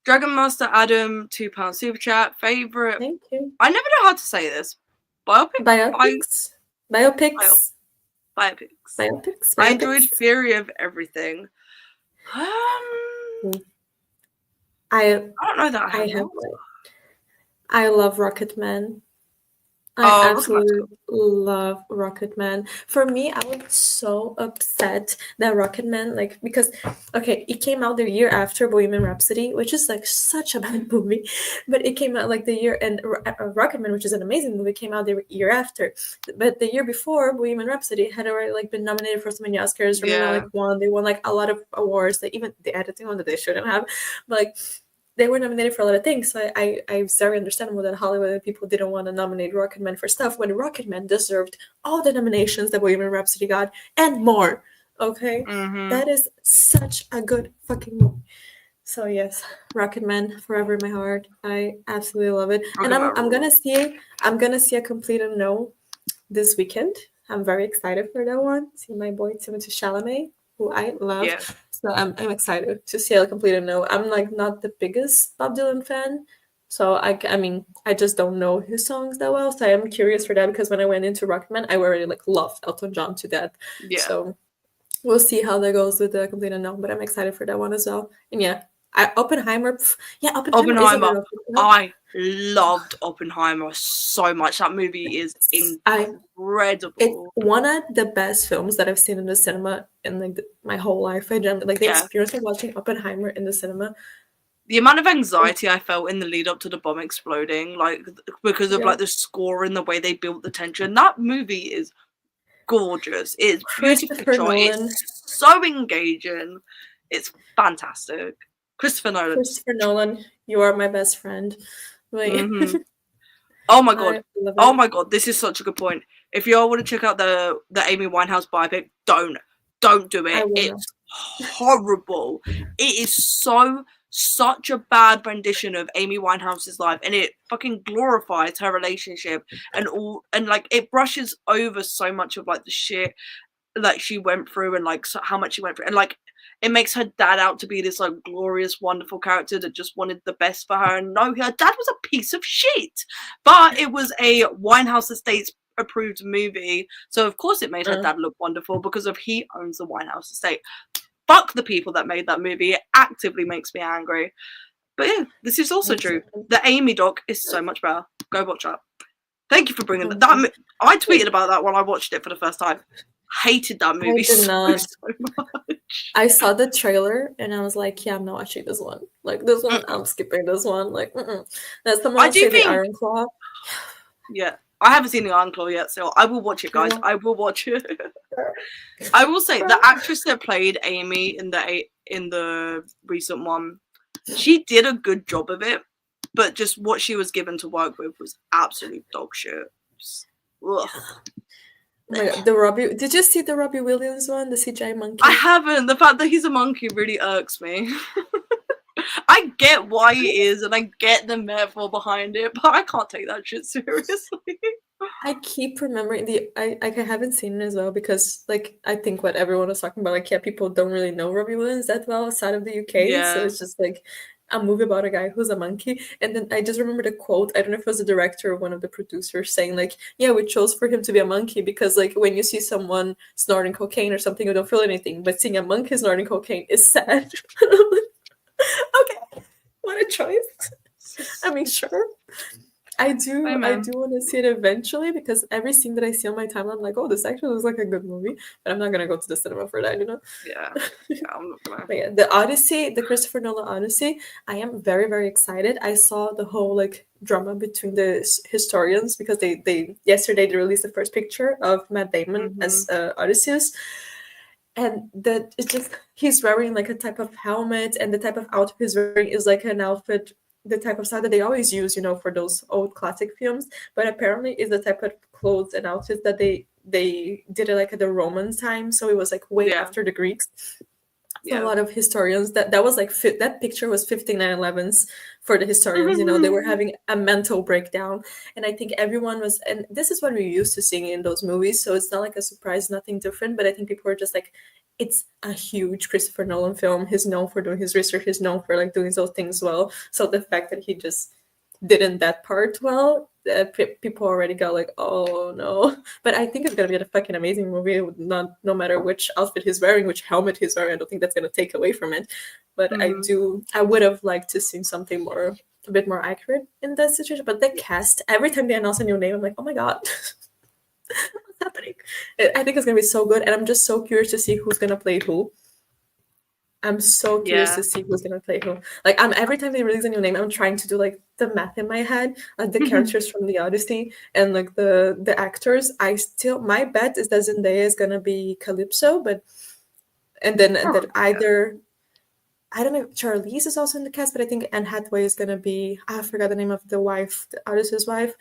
Dragon Master Adam, £2 super chat. Favorite. Thank you. I never know how to say this. Biopics. I enjoyed Theory of Everything. I don't know that I love Rocketman. I absolutely love Rocketman. For me, I was so upset that Rocketman, like, because, okay, it came out the year after Bohemian Rhapsody, which is, like, such a bad movie, but it came out, like, the year, and Rocketman, which is an amazing movie, came out the year after. But the year before, Bohemian Rhapsody had already, like, been nominated for so many Oscars, they won, like, a lot of awards, that even the editing one that they shouldn't have, but, like, they were nominated for a lot of things, so it's very understandable that Hollywood people didn't want to nominate Rocketman for stuff when Rocketman deserved all the nominations that Bohemian Rhapsody got and more. Okay, that is such a good fucking movie. So yes, Rocketman forever in my heart. I absolutely love it, and I'm gonna see a Complete Unknown this weekend. I'm very excited for that one. See my boy Timothée Chalamet, who I love. Yeah. So I'm excited to see a Complete Unknown. I'm like not the biggest Bob Dylan fan, so I mean I just don't know his songs that well. So I am curious for that because when I went into Rocketman, I already like loved Elton John to death. Yeah. So we'll see how that goes with the Complete Unknown, but I'm excited for that one as well. And yeah, Oppenheimer. Oppenheimer. I loved Oppenheimer so much. That movie is incredible. It's one of the best films that I've seen in the cinema in like my whole life. I dreamt like the experience of watching Oppenheimer in the cinema. The amount of anxiety I felt in the lead up to the bomb exploding, like because of like the score and the way they built the tension. That movie is gorgeous. It's beautifully shot. It's so engaging. It's fantastic. Christopher Nolan, you are my best friend. Oh my god, this is such a good point. If you all want to check out the Amy Winehouse biopic, don't do it. It's horrible. It is such a bad rendition of Amy Winehouse's life, and it fucking glorifies her relationship and like it brushes over so much of like the shit like she went through and like how much she went through, and like it makes her dad out to be this like glorious, wonderful character that just wanted the best for her. And no, her dad was a piece of shit. But it was a Winehouse Estates approved movie, so of course it made her dad look wonderful because he owns the Winehouse Estate. Fuck the people that made that movie. It actively makes me angry. But yeah, this is also true. The Amy doc is so much better. Go watch that. Thank you for bringing that. I tweeted about that when I watched it for the first time. Hated that movie so much. I saw the trailer and I was like, yeah, I'm not watching this one. Like this one, I'm skipping this one. Like, that's the most the Iron Claw. Yeah, I haven't seen the Iron Claw yet, so I will watch it, guys. I will watch it. I will say the actress that played Amy in the recent one, she did a good job of it, but just what she was given to work with was absolute dog shit. Just, ugh. Oh my God, the Robbie. Did you see the Robbie Williams one, the CGI monkey? I haven't. The fact that he's a monkey really irks me. I get why he is, and I get the metaphor behind it, but I can't take that shit seriously. I keep remembering I haven't seen it as well because like I think what everyone was talking about, like people don't really know Robbie Williams that well outside of the UK, so it's just like a movie about a guy who's a monkey. And then I just remember the quote, I don't know if it was the director or one of the producers saying like, yeah, we chose for him to be a monkey because like when you see someone snorting cocaine or something, you don't feel anything, but seeing a monkey snorting cocaine is sad. Okay, what a choice. I mean, sure. I do want to see it eventually because every scene that I see on my timeline, I'm like, oh, this actually looks like a good movie, but I'm not gonna go to the cinema for that, you know? Yeah, I'm not gonna. But yeah, the Odyssey, the Christopher Nolan Odyssey, I am very, very excited. I saw the whole like drama between the historians because they yesterday they released the first picture of Matt Damon as Odysseus. And that it's just he's wearing like a type of helmet, and the type of outfit he's wearing is like an outfit the type of style that they always use, you know, for those old classic films. But apparently, it's the type of clothes and outfits that they did it like at the Roman time, so it was like way after the Greeks. So a lot of historians that was like that picture was 5911s for the historians. You know, they were having a mental breakdown, and I think everyone was. And this is what we're used to seeing in those movies, so it's not like a surprise, nothing different. But I think people were just like, it's a huge Christopher Nolan film. He's known for doing his research. He's known for like doing those things well. So the fact that he just didn't that part well, people already got like, oh no. But I think it's gonna be a fucking amazing movie. No matter which outfit he's wearing, which helmet he's wearing, I don't think that's gonna take away from it. But I would have liked to see something a bit more accurate in that situation. But the cast, every time they announce a new name, I'm like, oh my god, what's happening? I think it's gonna be so good, and I'm just so curious to see who's gonna play who. I'm so curious to see who's gonna play who. Like, every time they release a new name, I'm trying to do like the math in my head, like the characters from the Odyssey and like the actors. My bet is that Zendaya is gonna be Calypso, and then either I don't know, Charlize is also in the cast, but I think Anne Hathaway is gonna be, I forgot the name of the wife, the Odyssey's wife,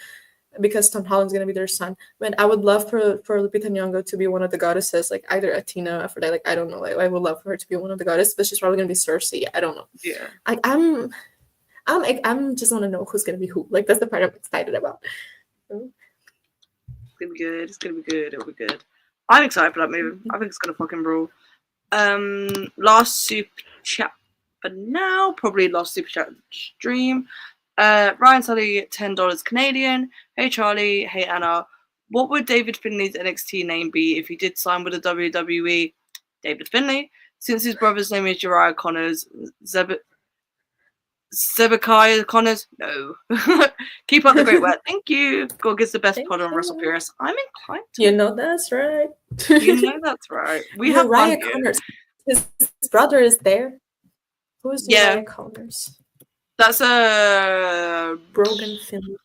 because Tom Holland's gonna be their son. But I would love for Lupita Nyong'o to be one of the goddesses, like either Athena, Aphrodite. Like, I don't know. Like, I would love for her to be one of the goddesses, but she's probably gonna be Cersei. I don't know. Yeah. Like, I'm just want to know who's gonna be who. Like, that's the part I'm excited about. It's gonna be good. It's gonna be good. It'll be good. I'm excited for that movie. I think it's gonna fucking rule. Last super chat for now. Probably last super chat stream. Ryan Sully, $10 Canadian. Hey Charlie, hey Anna. What would David Finley's NXT name be if he did sign with the WWE? David Finley. Since his brother's name is Uriah Connors, Zebekiah Connors? No. Keep up the great work. Thank you. GOG is the best pod on WrestlePRS. I'm inclined to. You know that's right. You know that's right. We have Uriah Connors. His brother is there. Who's Uriah Connors? That's a Brogan Finley.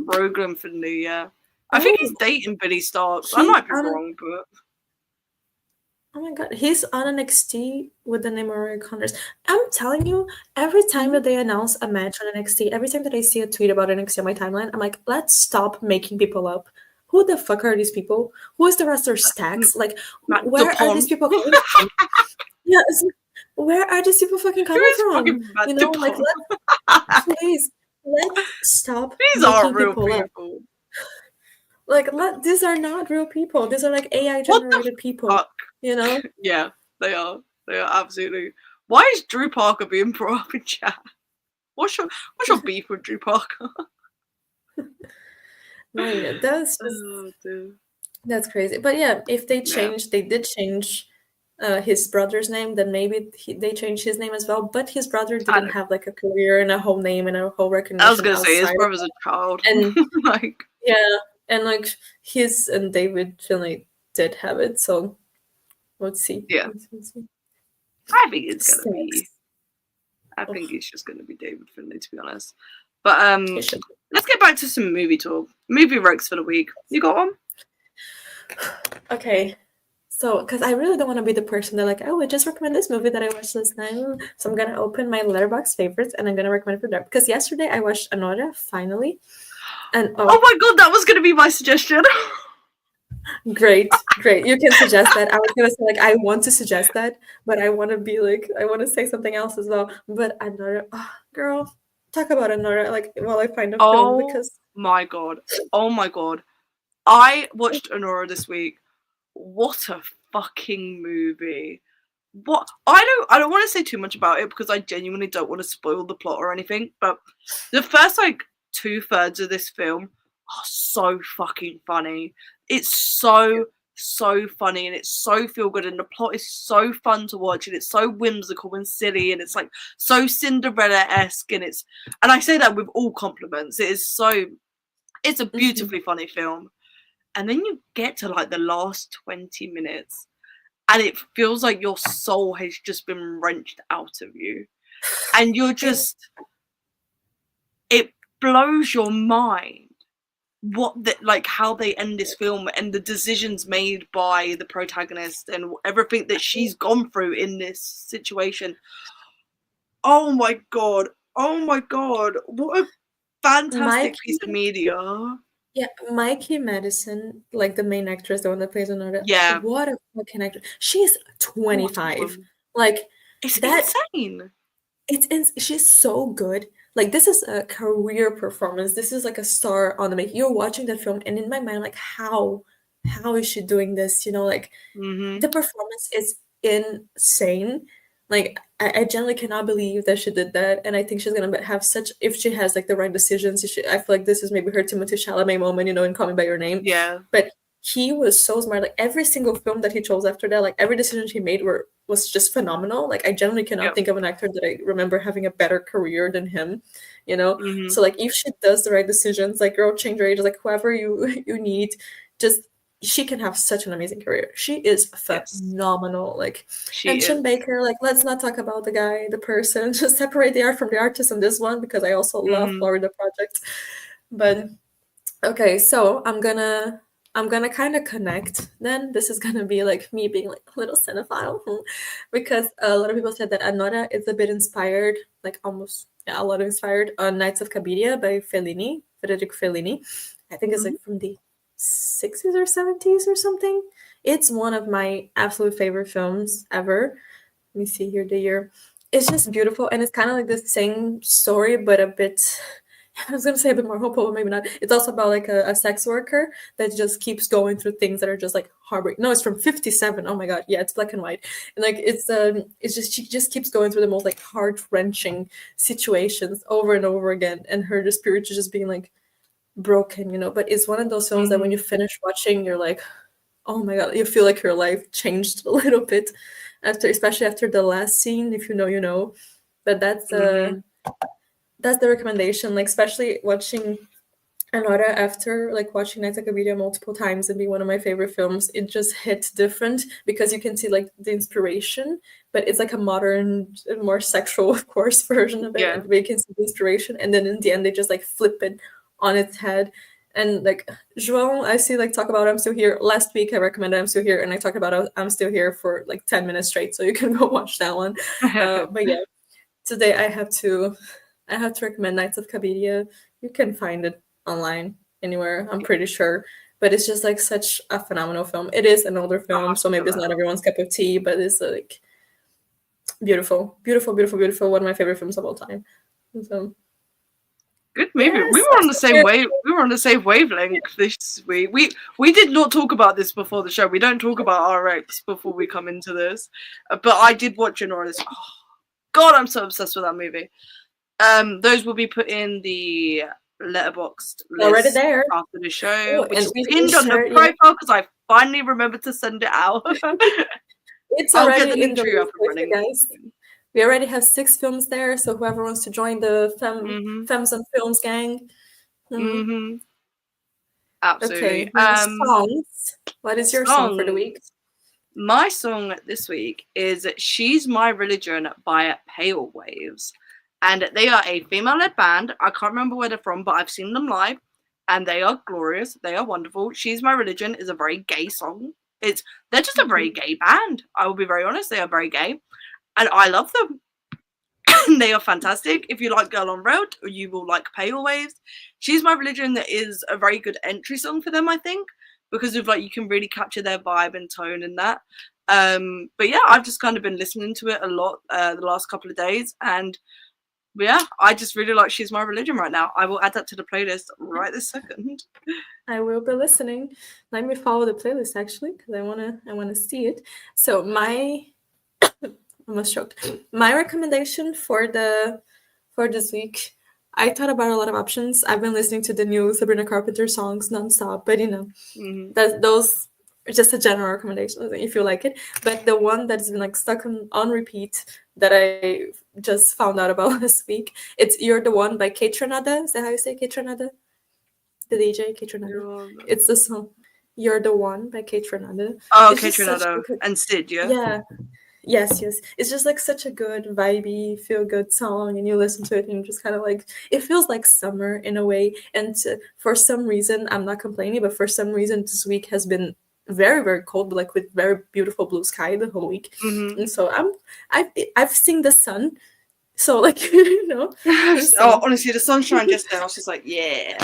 Brogan Finley, yeah. I think he's dating Billy Starks. I might be wrong, but oh my god, he's on NXT with the name Uriah Connors. I'm telling you, every time that they announce a match on NXT, every time that I see a tweet about NXT on my timeline, I'm like, let's stop making people up. Who the fuck are these people? Who is the wrestler Stacks? Like, where are these people coming from? Yeah, where are these people fucking coming from? You know, like, please, let's stop. These are real people. Up. Like, these are not real people. These are like AI generated people. Fuck? You know? Yeah, they are. They are absolutely. Why is Drew Parker being brought up in chat? What's your beef with Drew Parker? No, yeah, that's crazy. But yeah, if they did change his brother's name, then maybe they changed his name as well. But his brother didn't have like a career and a whole name and a whole recognition. I was gonna say his brother's a child, and like and like his and David Finley did have it. So let's see. Yeah, let's see. I think it's gonna be. I think it's just gonna be David Finley, to be honest. But let's get back to some movie talk. Movie recs for the week. You got one? Okay. So, because I really don't want to be the person that like, oh, I just recommend this movie that I watched last night. So I'm gonna open my Letterboxd favorites and I'm gonna recommend it for them. Because yesterday I watched Anora finally, and oh my god, that was gonna be my suggestion. Great. You can suggest that. I was gonna say like I want to suggest that, but I want to be like I want to say something else as well. But Anora, girl, talk about Anora like while I find a film because oh my god, I watched Anora this week. What a fucking movie. What I don't want to say too much about it because I genuinely don't want to spoil the plot or anything, but the first like 2/3 of this film are so fucking funny. It's so funny and it's so feel good and the plot is so fun to watch and it's so whimsical and silly and it's like so Cinderella-esque and I say that with all compliments. It's a beautifully funny film. And then you get to like the last 20 minutes and it feels like your soul has just been wrenched out of you. And you're just, it blows your mind how they end this film and the decisions made by the protagonist and everything that she's gone through in this situation. Oh my god. Oh my god, what a fantastic piece of media. Yeah, Mikey Madison, like the main actress, the one that plays Honora. Yeah. What a fucking actress. She's 25. Like, it's that, insane. She's so good. Like, this is a career performance. This is like a star on the make. You're watching that film, and in my mind, like, how is she doing this? You know, like, the performance is insane. Like, I generally cannot believe that she did that, and I think she's gonna have such, if she has like the right decisions, I feel like this is maybe her Timothée Chalamet moment, you know, in Call Me by Your Name. Yeah. But he was so smart. Like, every single film that he chose after that, like every decision he made was just phenomenal. Like, I generally cannot think of an actor that I remember having a better career than him, you know. So like, if she does the right decisions, like, girl, change your age, like whoever you need, just, she can have such an amazing career. She is phenomenal. Like, and Chin Baker, like, let's not talk about the guy, the person. Just separate the art from the artist on this one, because I also love Florida Project. But okay, so I'm gonna kind of connect. Then this is gonna be like me being like a little cinephile, because a lot of people said that Anora is a bit inspired, like almost a lot inspired on Knights of Cabiria by Federico Fellini. I think it's like from the 60s or 70s or something. It's one of my absolute favorite films ever. Let me see here the year. It's just beautiful, and it's kind of like the same story, but a bit, I was gonna say a bit more hopeful, but maybe not. It's also about like a sex worker that just keeps going through things that are just like heartbreaking. No, it's from 57. Oh my god, yeah, it's black and white. And like, it's just, she just keeps going through the most like heart-wrenching situations over and over again, and her spirit is just being like broken, you know. But it's one of those films that when you finish watching, you're like, oh my god, you feel like your life changed a little bit especially after the last scene. If you know, you know. But that's the recommendation. Like, especially watching Anora after like watching Nights like a Video multiple times and being one of my favorite films, it just hits different, because you can see like the inspiration, but it's like a modern, more sexual, of course, version of it. Yeah. But you can see the inspiration, and then in the end they just like flip it on its head. And like, João, I see like talk about I'm Still Here. Last week I recommended I'm Still Here, and I talked about I'm Still Here for like 10 minutes straight, so you can go watch that one. But yeah, today I have to recommend Knights of Cabiria. You can find it online anywhere, I'm pretty sure. But it's just like such a phenomenal film. It is an older film, so maybe it's not everyone's cup of tea, but it's like beautiful, beautiful, beautiful, beautiful. One of my favorite films of all time. So, good movie. Yes, we were on the same wave. We were on the same wavelength this week. We did not talk about this before the show. We don't talk about RX before we come into this. But I did watch Anora. Oh, God, I'm so obsessed with that movie. Those will be put in the Letterboxd list already there after the show, which is we pinned on the profile because I finally remembered to send it out. It's already in the list with you guys. We already have 6 films there, so whoever wants to join the Femmes on Films gang. Absolutely. Okay, songs. What is your song for the week? My song this week is She's My Religion by Pale Waves. And they are a female-led band. I can't remember where they're from, but I've seen them live. And they are glorious. They are wonderful. She's My Religion is a very gay song. They're just a very gay band. I will be very honest. They are very gay. And I love them. They are fantastic. If you like Girl on Road, you will like Pale Waves. She's My Religion is a very good entry song for them, I think, because of like you can really capture their vibe and tone and that. But yeah, I've just kind of been listening to it a lot the last couple of days, and yeah, I just really like She's My Religion right now. I will add that to the playlist right this second. I will be listening. Let me follow the playlist actually, because I wanna see it. So my almost choked. My recommendation for this week, I thought about a lot of options. I've been listening to the new Sabrina Carpenter songs nonstop, but you know, those are just a general recommendation if you like it. But the one that's been like stuck on repeat that I just found out about this week, it's You're the One by Kate Renata. Is that how you say Kate Renata? The DJ Kate Renata. It's the song You're the One by Kate Renata. Oh, Kate Renata and Sid, yeah? Yeah. Yes. It's just like such a good, vibey, feel-good song, and you listen to it and just kind of like, it feels like summer in a way. And for some reason, I'm not complaining, but for some reason this week has been very, very cold, but like with very beautiful blue sky the whole week. And so I've seen the sun So like Oh, honestly, the sunshine just then. I was just like, yeah.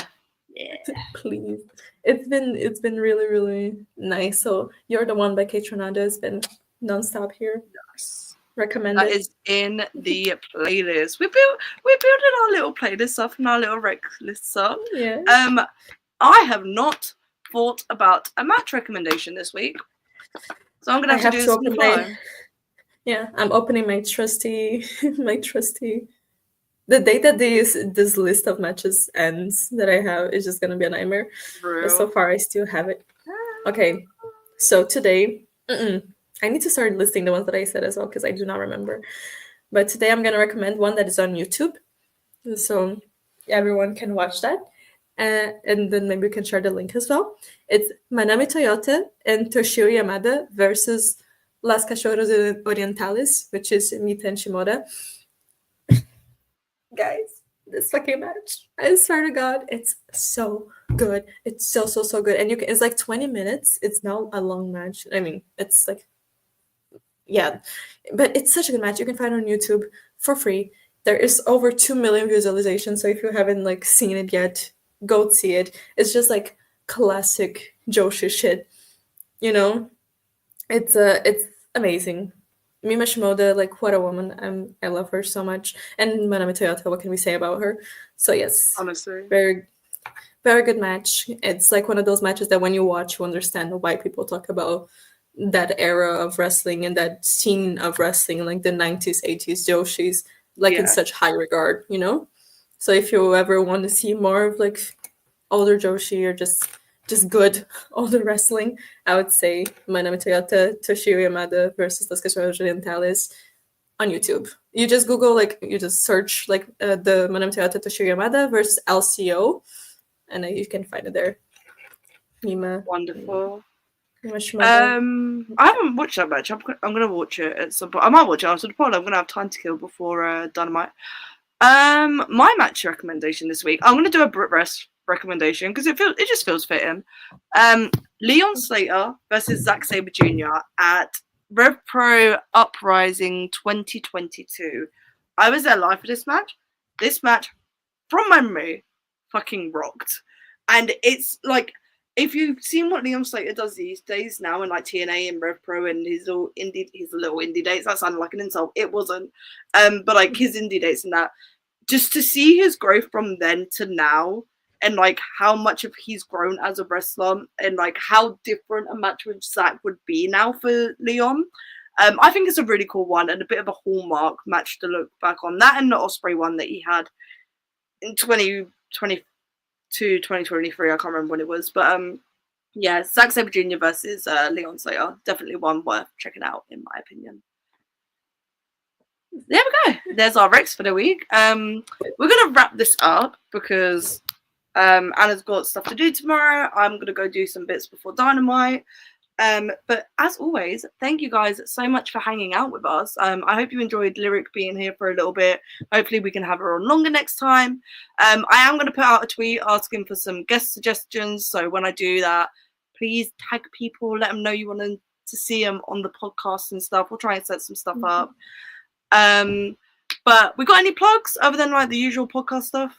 please. It's been really, really nice. So You're the One by Kate Tronada has been nonstop here. Yes. Recommended. That is in the playlist. We're building our little playlist up and our little rec lists up. Yeah. I have not thought about a match recommendation this week, so I'm gonna have to do this on the fly. Yeah, I'm opening my trusty the day that this list of matches ends that I have is just gonna be a nightmare. But so far I still have it. Okay, so today I need to start listing the ones that I said as well because I do not remember. But today I'm gonna recommend one that is on YouTube, so everyone can watch that, and then maybe we can share the link as well. It's Manami Toyota and Toshio Yamada versus Las Cachorras Orientales, which is Mita and Shimoda. Guys, this fucking match, I swear to God, it's so good. It's so good. And it's like 20 minutes. It's not a long match. I mean, it's like, yeah, but it's such a good match. You can find it on YouTube for free. There is over 2 million visualizations. So if you haven't like seen it yet, go see it. It's just like classic Joshi shit, you know? It's amazing. Mima Shimoda, like what a woman. I love her so much. And Manami Toyota, what can we say about her? So yes, honestly, very, very good match. It's like one of those matches that when you watch, you understand why people talk about that era of wrestling and that scene of wrestling, like the 90s, 80s Joshis, like in such high regard, you know? So if you ever want to see more of like older Joshi or just good older wrestling, I would say Manami Toyota, Toshio Yamada versus Las Cachorras Orientales on YouTube. You just Google, like, you just search like the Manami Toyota, Toshio Yamada versus LCO, and you can find it there. Mima. Wonderful. Mima Shimoda. I haven't watched that match. I'm gonna watch it at some point. I might watch it after the pod. I'm gonna have time to kill before Dynamite. My match recommendation this week, I'm gonna do a Brit Rest recommendation because it just feels fitting. Leon Slater versus Zack Sabre Jr. at Rev Pro Uprising 2022. I was there live for this match. This match, from memory, fucking rocked. And it's like, if you've seen what Leon Slater does these days now in like TNA and Rev Pro and his little indie dates, that sounded like an insult. It wasn't. But like his indie dates and that, just to see his growth from then to now, and like how much of he's grown as a wrestler, and like how different a match with Zack would be now for Leon. I think it's a really cool one and a bit of a hallmark match to look back on. That and the Ospreay one that he had in 2022, 2023. I can't remember when it was, but yeah, Zack Sabre Jr. versus Leon Slater, definitely one worth checking out in my opinion. There we go. There's our Rex for the week. We're gonna wrap this up because Anna's got stuff to do tomorrow. I'm gonna go do some bits before Dynamite. But as always, thank you guys so much for hanging out with us. I hope you enjoyed Lyric being here for a little bit. Hopefully we can have her on longer next time. I am going to put out a tweet asking for some guest suggestions. So when I do that, please tag people, let them know you want to see them on the podcast and stuff. We'll try and set some stuff up. But we got any plugs other than like the usual podcast stuff?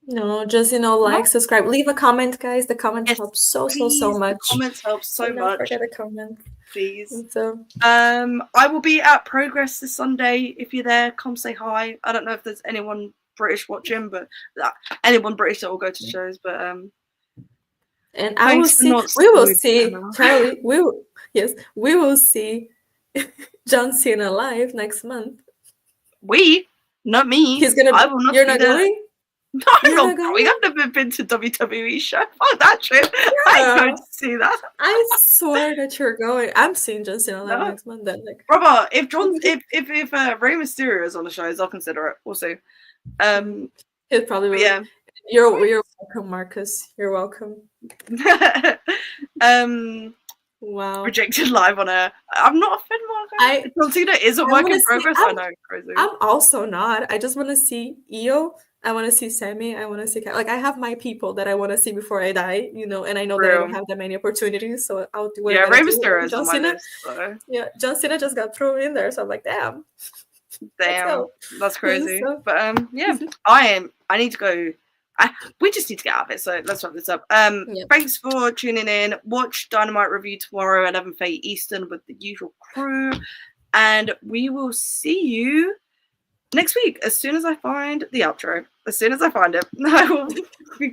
No, just like, subscribe, leave a comment, guys. The comments help so much. The comments help so much. Forget a comment, please. And so I will be at Progress this Sunday. If you're there, come say hi. I don't know if there's anyone British watching, but anyone British that will go to shows. But and I will see. We will see Charlie. We will see John Cena live next month. Not me. He's gonna. You're not going. No, I'm not going. I've never been to WWE show. Fuck that shit. Yeah. I'm going to see that. I swear that you're going. I'm seeing John Cena live next month. Then, like, brother, if Rey Mysterio is on the shows, I'll consider it. We'll see. He'll probably will. Yeah. You're welcome, Marcus. You're welcome. Wow. Rejected live on air. I'm not a fan Marcus. John Cena isn't work in progress. I know, crazy. I'm also not. I just want to see Io. I want to see Sammy. I want to see like I have my people that I want to see before I die, and I know that I don't have that many opportunities, so I'll do whatever. Yeah, Rey Mysterio is on my list. So. Yeah, John Cena just got thrown in there, so I'm like, damn. Damn, that's crazy. So- But yeah, I need to go. We just need to get out of it. So let's wrap this up. Thanks for tuning in. Watch Dynamite Review tomorrow, 11:30 Eastern, with the usual crew, and we will see you next week as soon as I find the outro. As soon as I find it, I will.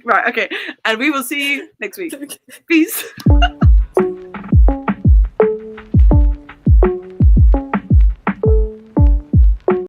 Right. Okay, and we will see you next week. Peace.